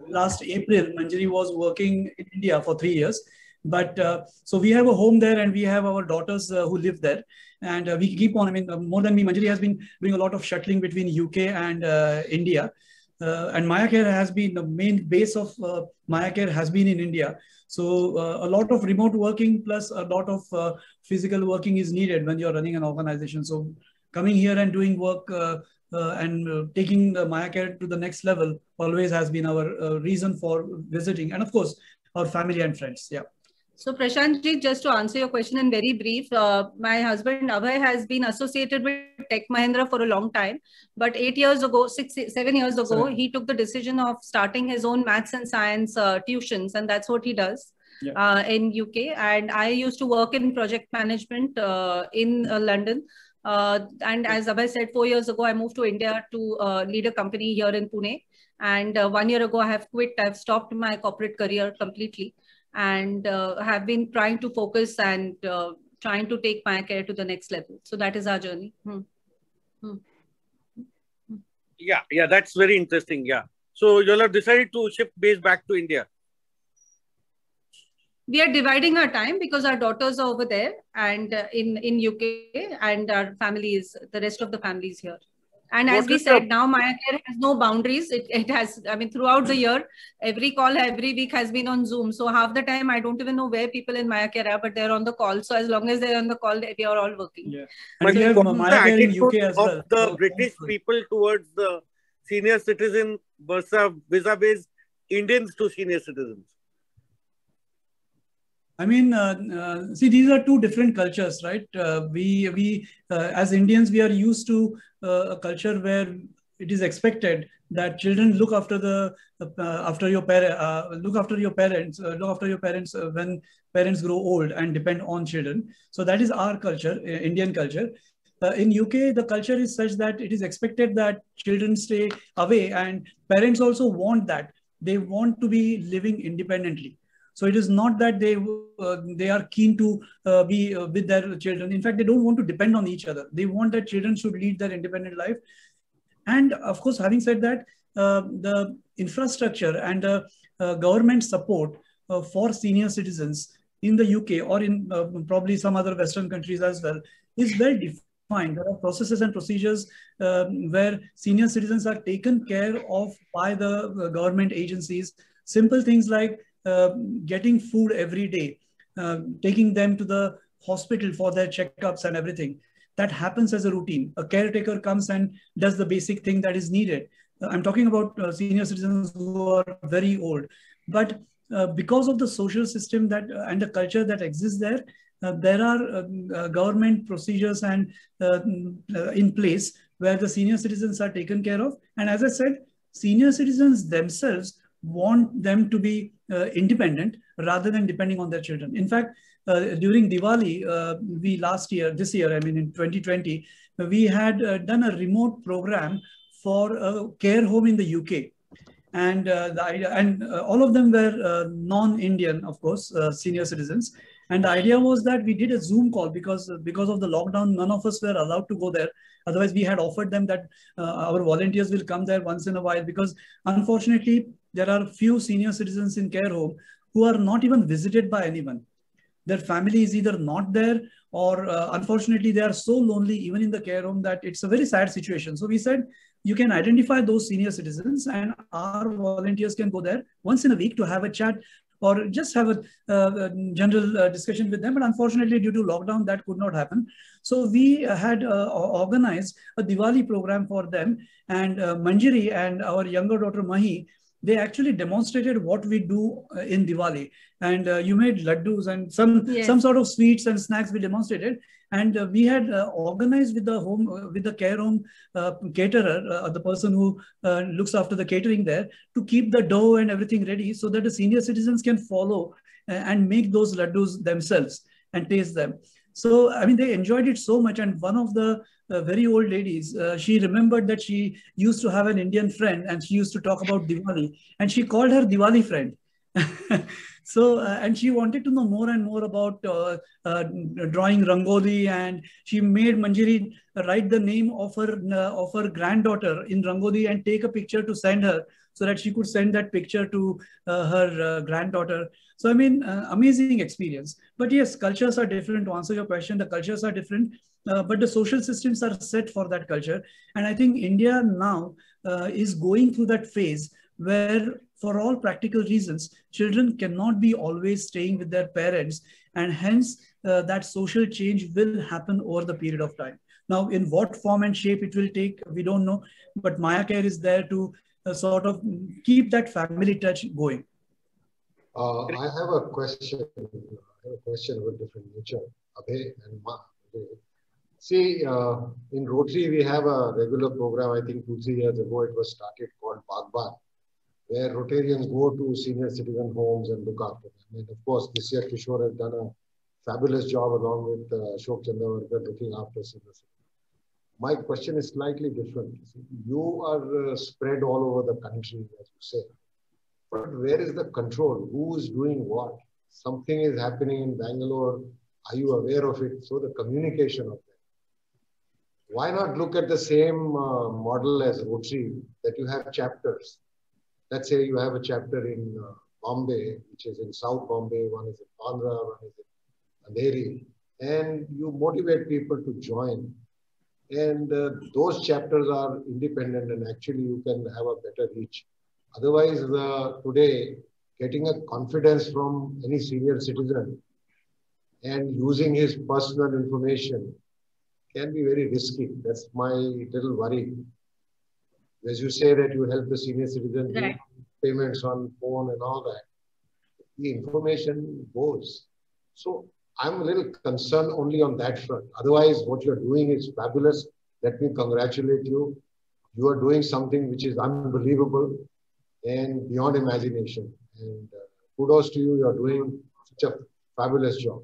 last April, Manjari was working in India for 3 years. But so we have a home there, and we have our daughters who live there. And we keep on, I mean, more than me, Manjari has been doing a lot of shuttling between UK and India. And Maya Care has been the main base of Maya Care has been in India. So a lot of remote working plus a lot of physical working is needed when you're running an organization. So coming here and doing work and taking the Maya Care to the next level always has been our reason for visiting. And of course, our family and friends. Yeah. So Prashant ji, just to answer your question in very brief, my husband Abhay has been associated with Tech Mahindra for a long time. But 7 years ago, he took the decision of starting his own maths and science tuitions. And that's what he does in UK. And I used to work in project management in London. And as Abhay said, 4 years ago, I moved to India to lead a company here in Pune. And 1 year ago, I have quit. I've stopped my corporate career completely. And have been trying to focus and trying to take Maya Care to the next level. So that is our journey. Yeah, that's very interesting. Yeah. So you all have decided to shift base back to India. We are dividing our time because our daughters are over there and in UK, and our families, the rest of the families here. And as we said, now Maya Care has no boundaries. It has, I mean, throughout the year, every call, every week has been on Zoom. So half the time, I don't even know where people in Maya Care are, but they're on the call. So as long as they're on the call, we are all working. Yeah. And we have Maya Care in UK as well. The British people towards the senior citizen vis-a-vis Indians to senior citizens. I mean, see, these are two different cultures, right? We as Indians, we are used to a culture where it is expected that children look after your parents when parents grow old and depend on children. So that is our culture, Indian culture. In UK, the culture is such that it is expected that children stay away, and parents also want that. They want to be living independently. So it is not that they are keen to be with their children. In fact, they don't want to depend on each other. They want that children should lead their independent life. And of course, having said that, the infrastructure and government support for senior citizens in the UK or in probably some other Western countries as well is well defined. There are processes and procedures where senior citizens are taken care of by the government agencies. Simple things like getting food every day, taking them to the hospital for their checkups and everything. That happens as a routine. A caretaker comes and does the basic thing that is needed. I'm talking about senior citizens who are very old. But because of the social system that and the culture that exists there, there are government procedures and in place where the senior citizens are taken care of. And as I said, senior citizens themselves want them to be independent rather than depending on their children. In fact, during Diwali, this year, I mean in 2020, we had done a remote program for a care home in the UK. And all of them were non-Indian, of course, senior citizens. And the idea was that we did a Zoom call because of the lockdown, none of us were allowed to go there. Otherwise, we had offered them that our volunteers will come there once in a while, because unfortunately, there are few senior citizens in care home who are not even visited by anyone. Their family is either not there or unfortunately, they are so lonely even in the care home that it's a very sad situation. So we said, you can identify those senior citizens and our volunteers can go there once in a week to have a chat or just have a general discussion with them. But unfortunately, due to lockdown, that could not happen. So we had organized a Diwali program for them. And Manjari and our younger daughter Mahi, they actually demonstrated what we do in Diwali. And you made laddus and some sort of sweets and snacks we demonstrated. And we had organized with the care home caterer, the person who looks after the catering there, to keep the dough and everything ready so that the senior citizens can follow and make those laddus themselves and taste them. So, I mean, they enjoyed it so much. And one of the very old ladies, she remembered that she used to have an Indian friend and she used to talk about Diwali, and she called her Diwali friend. So, and she wanted to know more and more about drawing Rangoli, and she made Manjari write the name of her granddaughter in Rangoli and take a picture to send her so that she could send that picture to her granddaughter. So, I mean, amazing experience. But yes, cultures are different. To answer your question, the cultures are different. but the social systems are set for that culture. And I think India now is going through that phase where, for all practical reasons, children cannot be always staying with their parents, and hence that social change will happen over the period of time. Now, in what form and shape it will take, we don't know, but MayaCare is there to sort of keep that family touch going. I have a question. I have a question of a different nature. Abhay and Ma. See, in Rotary, we have a regular program. I think 2-3 years ago, it was started called Bagban, where Rotarians go to senior citizen homes and look after them. And of course, this year Kishore has done a fabulous job along with Ashok Chandavarkar looking after senior citizens. My question is slightly different. You are spread all over the country, as you say. But where is the control? Who is doing what? Something is happening in Bangalore. Are you aware of it? So the communication of that. Why not look at the same model as Rotary, that you have chapters? Let's say you have a chapter in Bombay, which is in South Bombay, one is in Bandra, one is in Andheri, and you motivate people to join. And those chapters are independent, and actually you can have a better reach. Otherwise, today, getting a confidence from any senior citizen and using his personal information can be very risky. That's my little worry. As you say that you help the senior citizen do payments on phone and all that, the information goes. So I'm a little concerned only on that front. Otherwise, what you're doing is fabulous. Let me congratulate you. You are doing something which is unbelievable and beyond imagination. And kudos to you. You're doing such a fabulous job.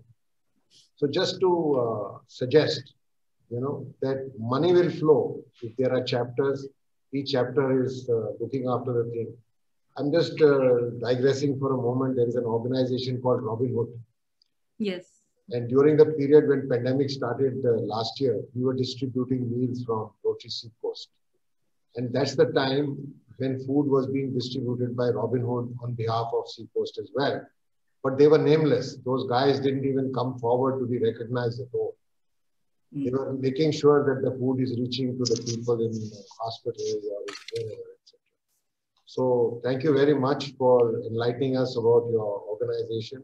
So just to suggest, that money will flow if there are chapters. Each chapter is looking after the thing. I'm just digressing for a moment. There is an organization called Robin Hood. Yes. And during the period when pandemic started last year, we were distributing meals from Rotary Seacoast. And that's the time when food was being distributed by Robin Hood on behalf of Seacoast as well. But they were nameless. Those guys didn't even come forward to be recognized at all. They were making sure that the food is reaching to the people in hospitals or wherever, etc. So thank you very much for enlightening us about your organization.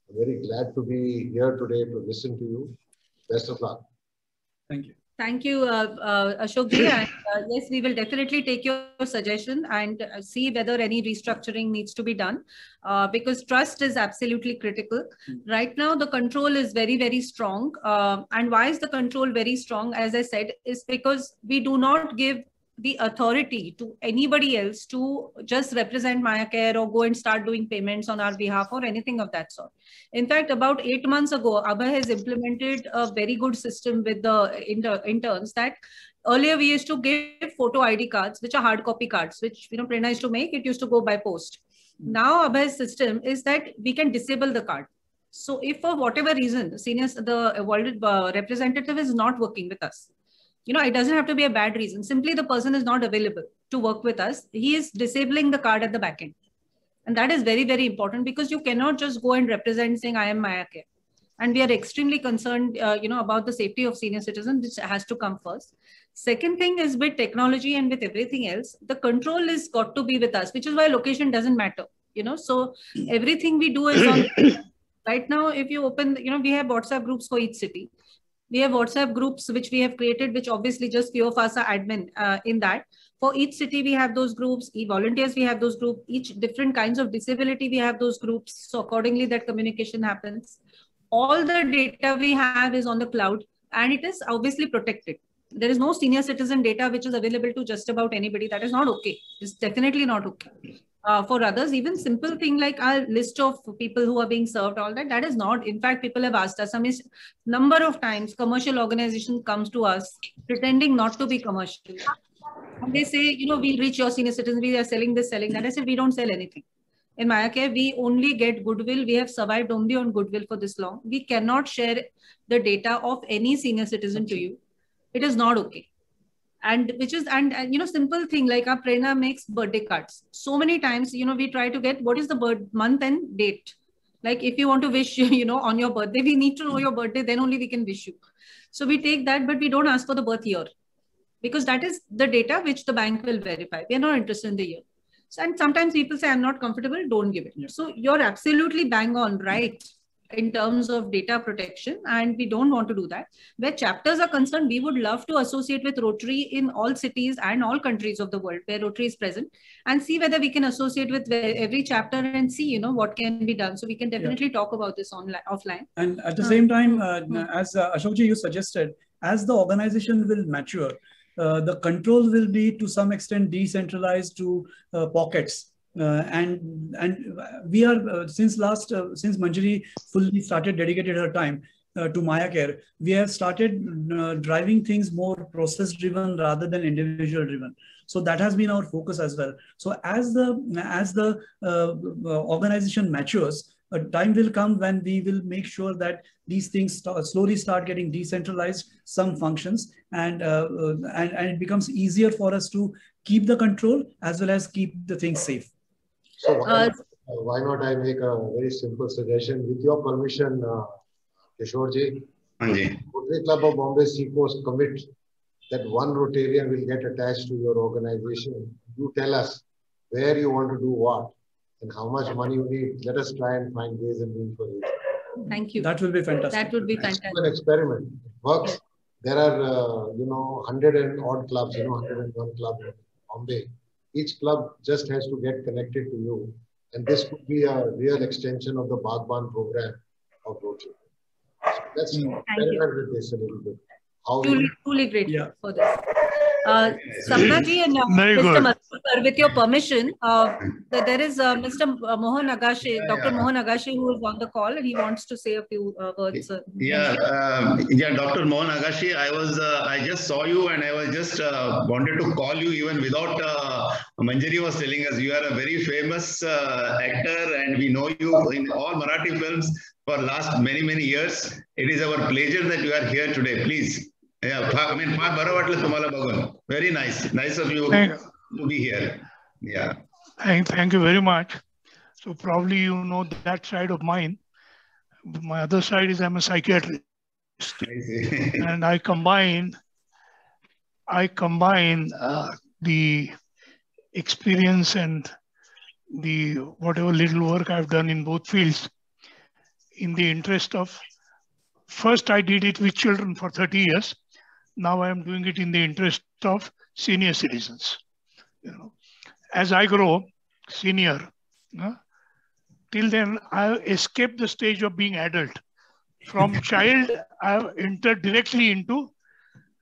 I'm very glad to be here today to listen to you. Best of luck. Thank you. Thank you, Ashok ji. And yes, we will definitely take your suggestion and see whether any restructuring needs to be done, because trust is absolutely critical. Right now, the control is very, very strong. And why is the control very strong? As I said, is because we do not give the authority to anybody else to just represent MayaCare or go and start doing payments on our behalf or anything of that sort. In fact, about 8 months ago, Abhay has implemented a very good system with the interns that earlier we used to give photo ID cards, which are hard copy cards, which Prerna used to make. It used to go by post. Now Abhay's system is that we can disable the card. So if for whatever reason, the world representative is not working with us, it doesn't have to be a bad reason. Simply the person is not available to work with us. He is disabling the card at the back end. And that is very, very important, because you cannot just go and represent saying, I am MayaCare. And we are extremely concerned, about the safety of senior citizens, which has to come first. Second thing is with technology and with everything else, the control is got to be with us, which is why location doesn't matter, So everything we do is on. Right now, if you open, we have WhatsApp groups for each city. We have WhatsApp groups which we have created, which obviously just few of us are admin in that. For each city, we have those groups. Volunteers, we have those groups. Each different kinds of disability, we have those groups. So accordingly, that communication happens. All the data we have is on the cloud, and it is obviously protected. There is no senior citizen data which is available to just about anybody. That is not okay. It's definitely not okay. For others, even simple thing like our list of people who are being served, all that is not. In fact, people have asked us, number of times commercial organization comes to us pretending not to be commercial. And they say, we reach your senior citizens, we are selling this, selling that. I said, we don't sell anything. In MayaCare, we only get goodwill. We have survived only on goodwill for this long. We cannot share the data of any senior citizen to you. It is not okay. And simple thing like our Prerna makes birthday cards. So many times, we try to get what is the month and date. Like if you want to wish, on your birthday, we need to know your birthday, then only we can wish you. So we take that, but we don't ask for the birth year, because that is the data which the bank will verify. We are not interested in the year. So, and sometimes people say, I'm not comfortable, don't give it. Yeah. So you're absolutely bang on, right, in terms of data protection, and we don't want to do that. Where chapters are concerned, we would love to associate with Rotary in all cities and all countries of the world where Rotary is present, and see whether we can associate with every chapter and see, what can be done. So we can definitely talk about this online, offline. And at the same time, as Ashokji, you suggested, as the organization will mature, the control will be to some extent decentralized to pockets. And we are since Manjari fully started dedicated her time to MayaCare, we have started driving things more process driven rather than individual driven. So that has been our focus as well. So as the organization matures, a time will come when we will make sure that these things slowly start getting decentralized, some functions, and it becomes easier for us to keep the control as well as keep the things safe. So why not I make a very simple suggestion? With your permission, Kishorji, Rotary Club of Bombay Seacoast commit that one Rotarian will get attached to your organization. You tell us where you want to do what and how much money you need. Let us try and find ways and means for it. Thank you. That will be fantastic. That would be fantastic. It's an experiment. It works. Yes. There are, 100 and odd clubs, 101 clubs in Bombay. Each club just has to get connected to you. And this could be a real extension of the Bagban program of Rotary. So let's experiment with this a little bit. Truly grateful for this. Sapna ji and Mr. Madhukar, with your permission, there is Mr. Mohan Agashe, Dr. Mohan Agashe, who is on the call, and he wants to say a few words. Dr. Mohan Agashe, I just saw you, and I was just wanted to call you even without Manjari was telling us. You are a very famous actor, and we know you in all Marathi films for last many years. It is our pleasure that you are here today. Please. Yeah, I mean, very nice of you to be here. Yeah. Thank you very much. So probably you know that side of mine. My other side is I'm a psychiatrist, and I combine the experience and the whatever little work I've done in both fields in the interest of. First, I did it with children for 30 years. Now I am doing it in the interest of senior citizens. As I grow senior, till then I escaped the stage of being adult. From child, I have entered directly into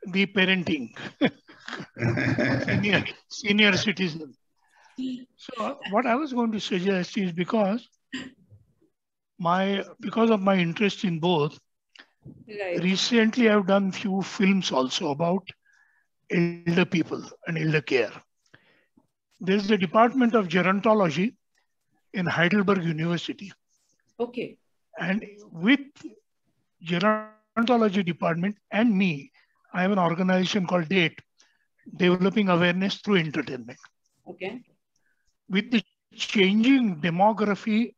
the parenting, senior citizen. So what I was going to suggest is because of my interest in both. Right. Recently, I've done few films also about elder people and elder care. There's the Department of Gerontology in Heidelberg University. Okay. And with Gerontology department and me, I have an organization called DATE, Developing Awareness Through Entertainment. Okay. With the changing demography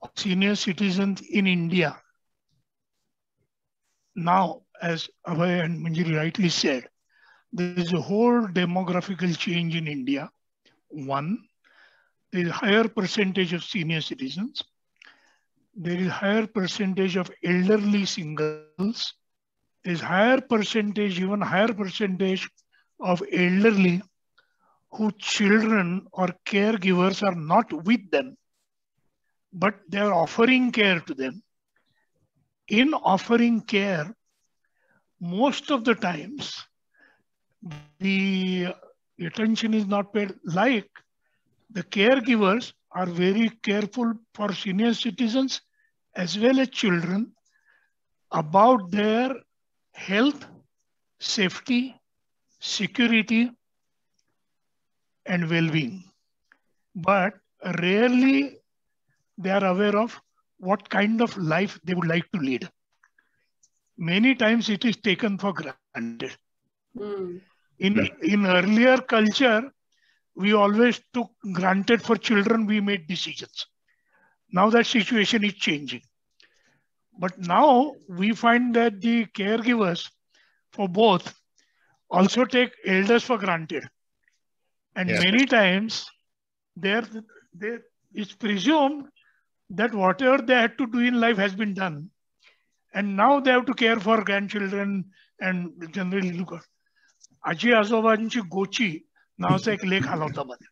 of senior citizens in India, now, as Abhay and Manjari rightly said, there is a whole demographical change in India. One, there is a higher percentage of senior citizens. There is a higher percentage of elderly singles. There is even higher percentage of elderly whose children or caregivers are not with them, but they are offering care to them. In offering care, most of the times, the attention is not paid. Like the caregivers are very careful for senior citizens as well as children about their health, safety, security, and well-being. But rarely they are aware of what kind of life they would like to lead. Many times it is taken for granted. In earlier culture, we always took granted for children, we made decisions. Now that situation is changing. But now we find that the caregivers for both also take elders for granted. And many times it's presumed that whatever they had to do in life has been done. And now they have to care for grandchildren and generally look at Aji Azobanchi Gochi नावाचा एक लेख आला होता मध्ये.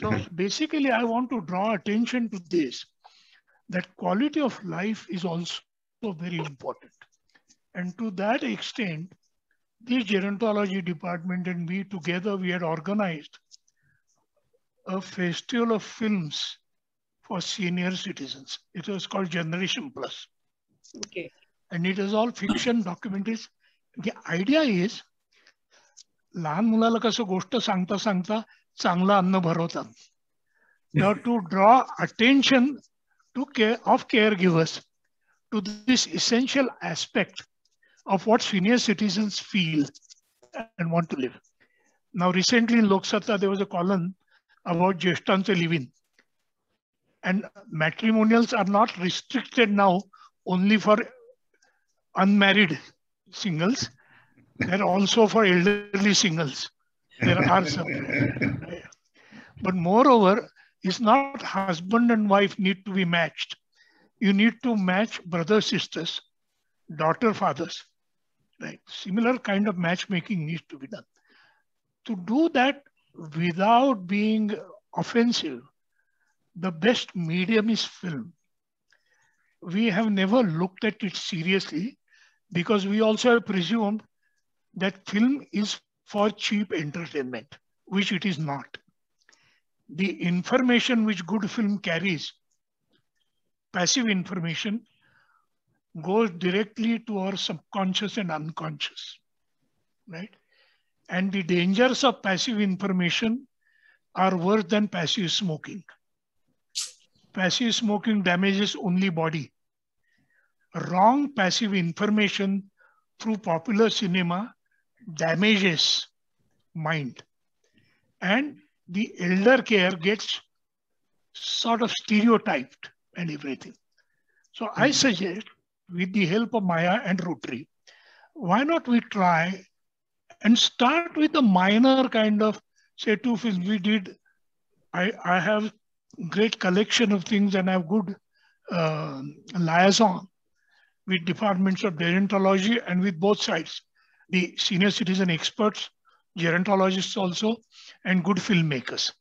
So basically I want to draw attention to this, that quality of life is also very important. And to that extent, the gerontology department and we together, we had organized a festival of films for senior citizens. It was called Generation Plus. Okay. And it is all fiction documentaries. The idea is, लहान मुलाला कसं गोष्ट सांगता सांगता चांगलं अन्न भरवतात. You have to draw attention to caregivers to this essential aspect of what senior citizens feel and want to live. Now, recently in Lok Satta, there was a column about Jeshtanche living. And matrimonials are not restricted now only for unmarried singles. They're also for elderly singles. There are some. But moreover, it's not husband and wife need to be matched. You need to match brothers, sisters, daughter, fathers. Right? Similar kind of matchmaking needs to be done. To do that without being offensive, the best medium is film. We have never looked at it seriously because we also have presumed that film is for cheap entertainment, which it is not. The information which good film carries, passive information, goes directly to our subconscious and unconscious, right? And the dangers of passive information are worse than passive smoking. Passive smoking damages only body. Wrong passive information through popular cinema damages mind. And the elder care gets sort of stereotyped and everything. So I suggest, with the help of Maya and Rotary, why not we try and start with a minor kind of, say, 2 films we did. I have great collection of things and I have good liaison with departments of gerontology and with both sides, the senior citizen experts, gerontologists also, and good filmmakers.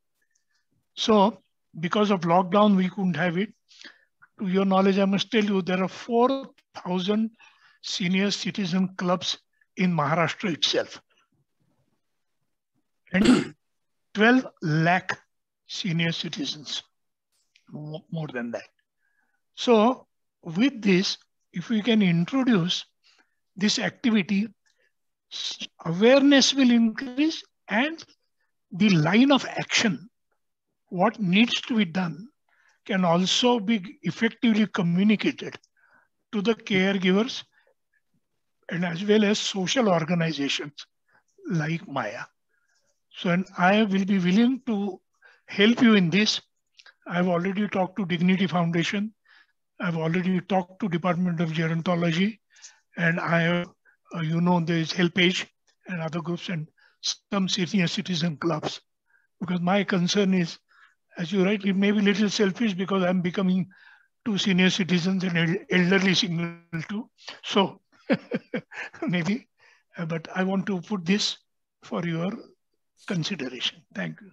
So because of lockdown, we couldn't have it. To your knowledge, I must tell you, there are 4,000 senior citizen clubs in Maharashtra itself. And 12 lakh senior citizens, more than that. So with this, if we can introduce this activity, awareness will increase and the line of action, what needs to be done, can also be effectively communicated to the caregivers and as well as social organizations like Maya. So, and I will be willing to help you in this. I've already talked to Dignity Foundation. I've already talked to Department of Gerontology, and I have, there is HelpAge and other groups and some senior citizen clubs. Because my concern is, as you write, it may be a little selfish because I'm becoming 2 senior citizens and elderly single too. So maybe, but I want to put this for your consideration. Thank you.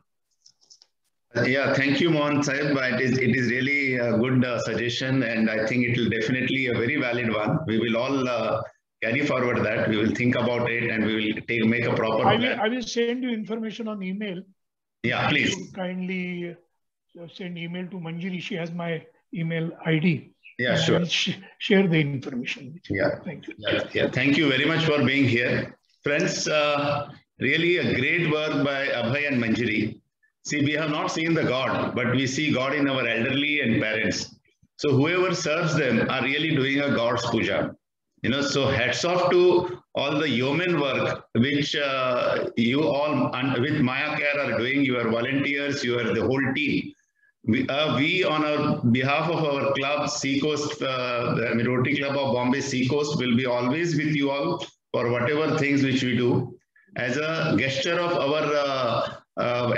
Yeah, thank you, Mohan Sahib. It is really a good suggestion, and I think it will definitely a very valid one. We will all carry forward that. We will think about it, and we will make a proper plan. I will send you information on email. Yeah, please. Kindly send email to Manjiri. She has my email ID. Yeah, sure. Share the information with you. Yeah, thank you. Yeah, thank you very much for being here, friends. Really a great work by Abhay and Manjiri. See, we have not seen the God, but we see God in our elderly and parents. So whoever serves them are really doing a God's puja. So hats off to all the yeoman work which you all with Maya Care are doing. You are volunteers, you are the whole team. we on our behalf of our club, Seacoast, Rotary Club of Bombay Seacoast, will be always with you all for whatever things which we do. As a gesture of our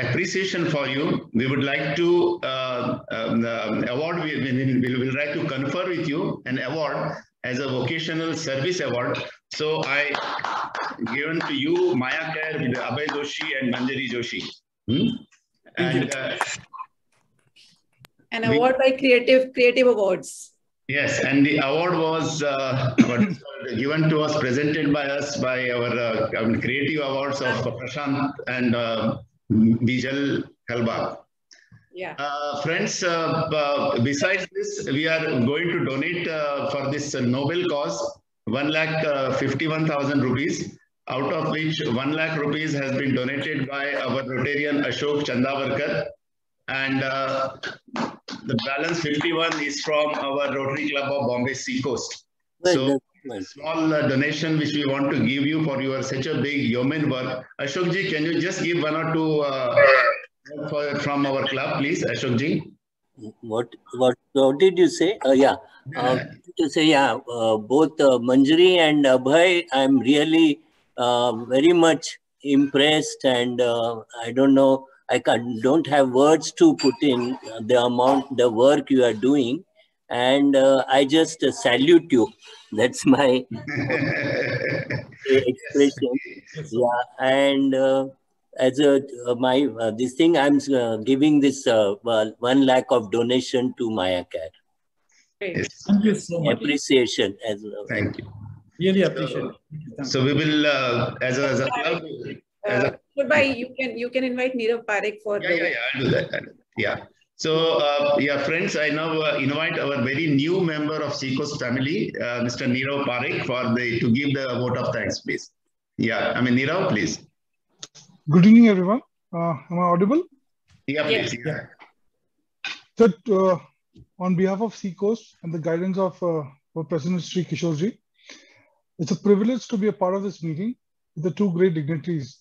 appreciation for you, we would like to award, we will like to confer with you an award as a vocational service award. So I given to you Maya Care with Abhay Joshi and Manjari Joshi. And an award by Creative Awards. Yes, and the award was given to us, presented by us by our Creative Awards of Prashant and Bijal Halbag. Yeah. Friends, besides this, we are going to donate for this noble cause 1,51,000 rupees, out of which 1 lakh rupees has been donated by our Rotarian Ashok Chandavarkar, and the balance 51 is from our Rotary Club of Bombay Seacoast. So small donation which we want to give you for your such a big yeoman work. Ashok ji, can you just give 1 or 2 from our club, please, Ashok ji? What did you say? To say, both Manjari and Abhay, I'm really very much impressed, and I don't know, don't have words to put in the work you are doing, and I just salute you. That's my expression. Yeah, and as this thing, I'm giving this 1 lakh of donation to Maya Care. Yes. Thank you so much. Appreciation as well. Thank you. Really appreciate it. So we will, as a club. Goodbye. You can invite Nirav Parekh for. I'll do that. Yeah. So friends, I now invite our very new member of Seacoast family, Mr. Nirav Parekh, to give the vote of thanks, please. Yeah, Nirav, please. Good evening, everyone. Am I audible? Yeah, please. Yeah. So, on behalf of Seacoast and the guidance of President Sri Kishorji, it's a privilege to be a part of this meeting with the 2 great dignitaries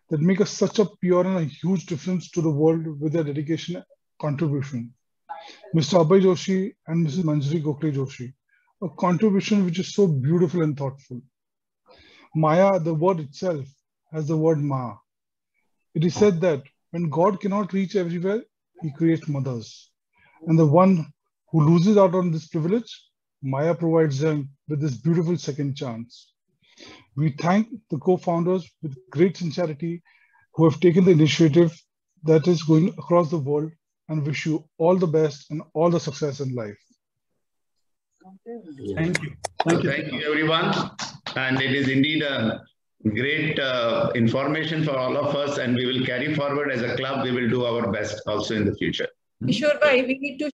that make such a pure and a huge difference to the world with their dedication and contribution. Mr. Abhay Joshi and Mrs. Manjari Gokhale Joshi, a contribution which is so beautiful and thoughtful. Maya, the word itself, has the word Ma. It is said that when God cannot reach everywhere, he creates mothers. And the one who loses out on this privilege, Maya provides them with this beautiful second chance. We thank the co-founders with great sincerity who have taken the initiative that is going across the world, and wish you all the best and all the success in life. Thank you. Thank you, everyone. And it is indeed a great information for all of us, and we will carry forward as a club. We will do our best also in the future. Kishore bhai, we need to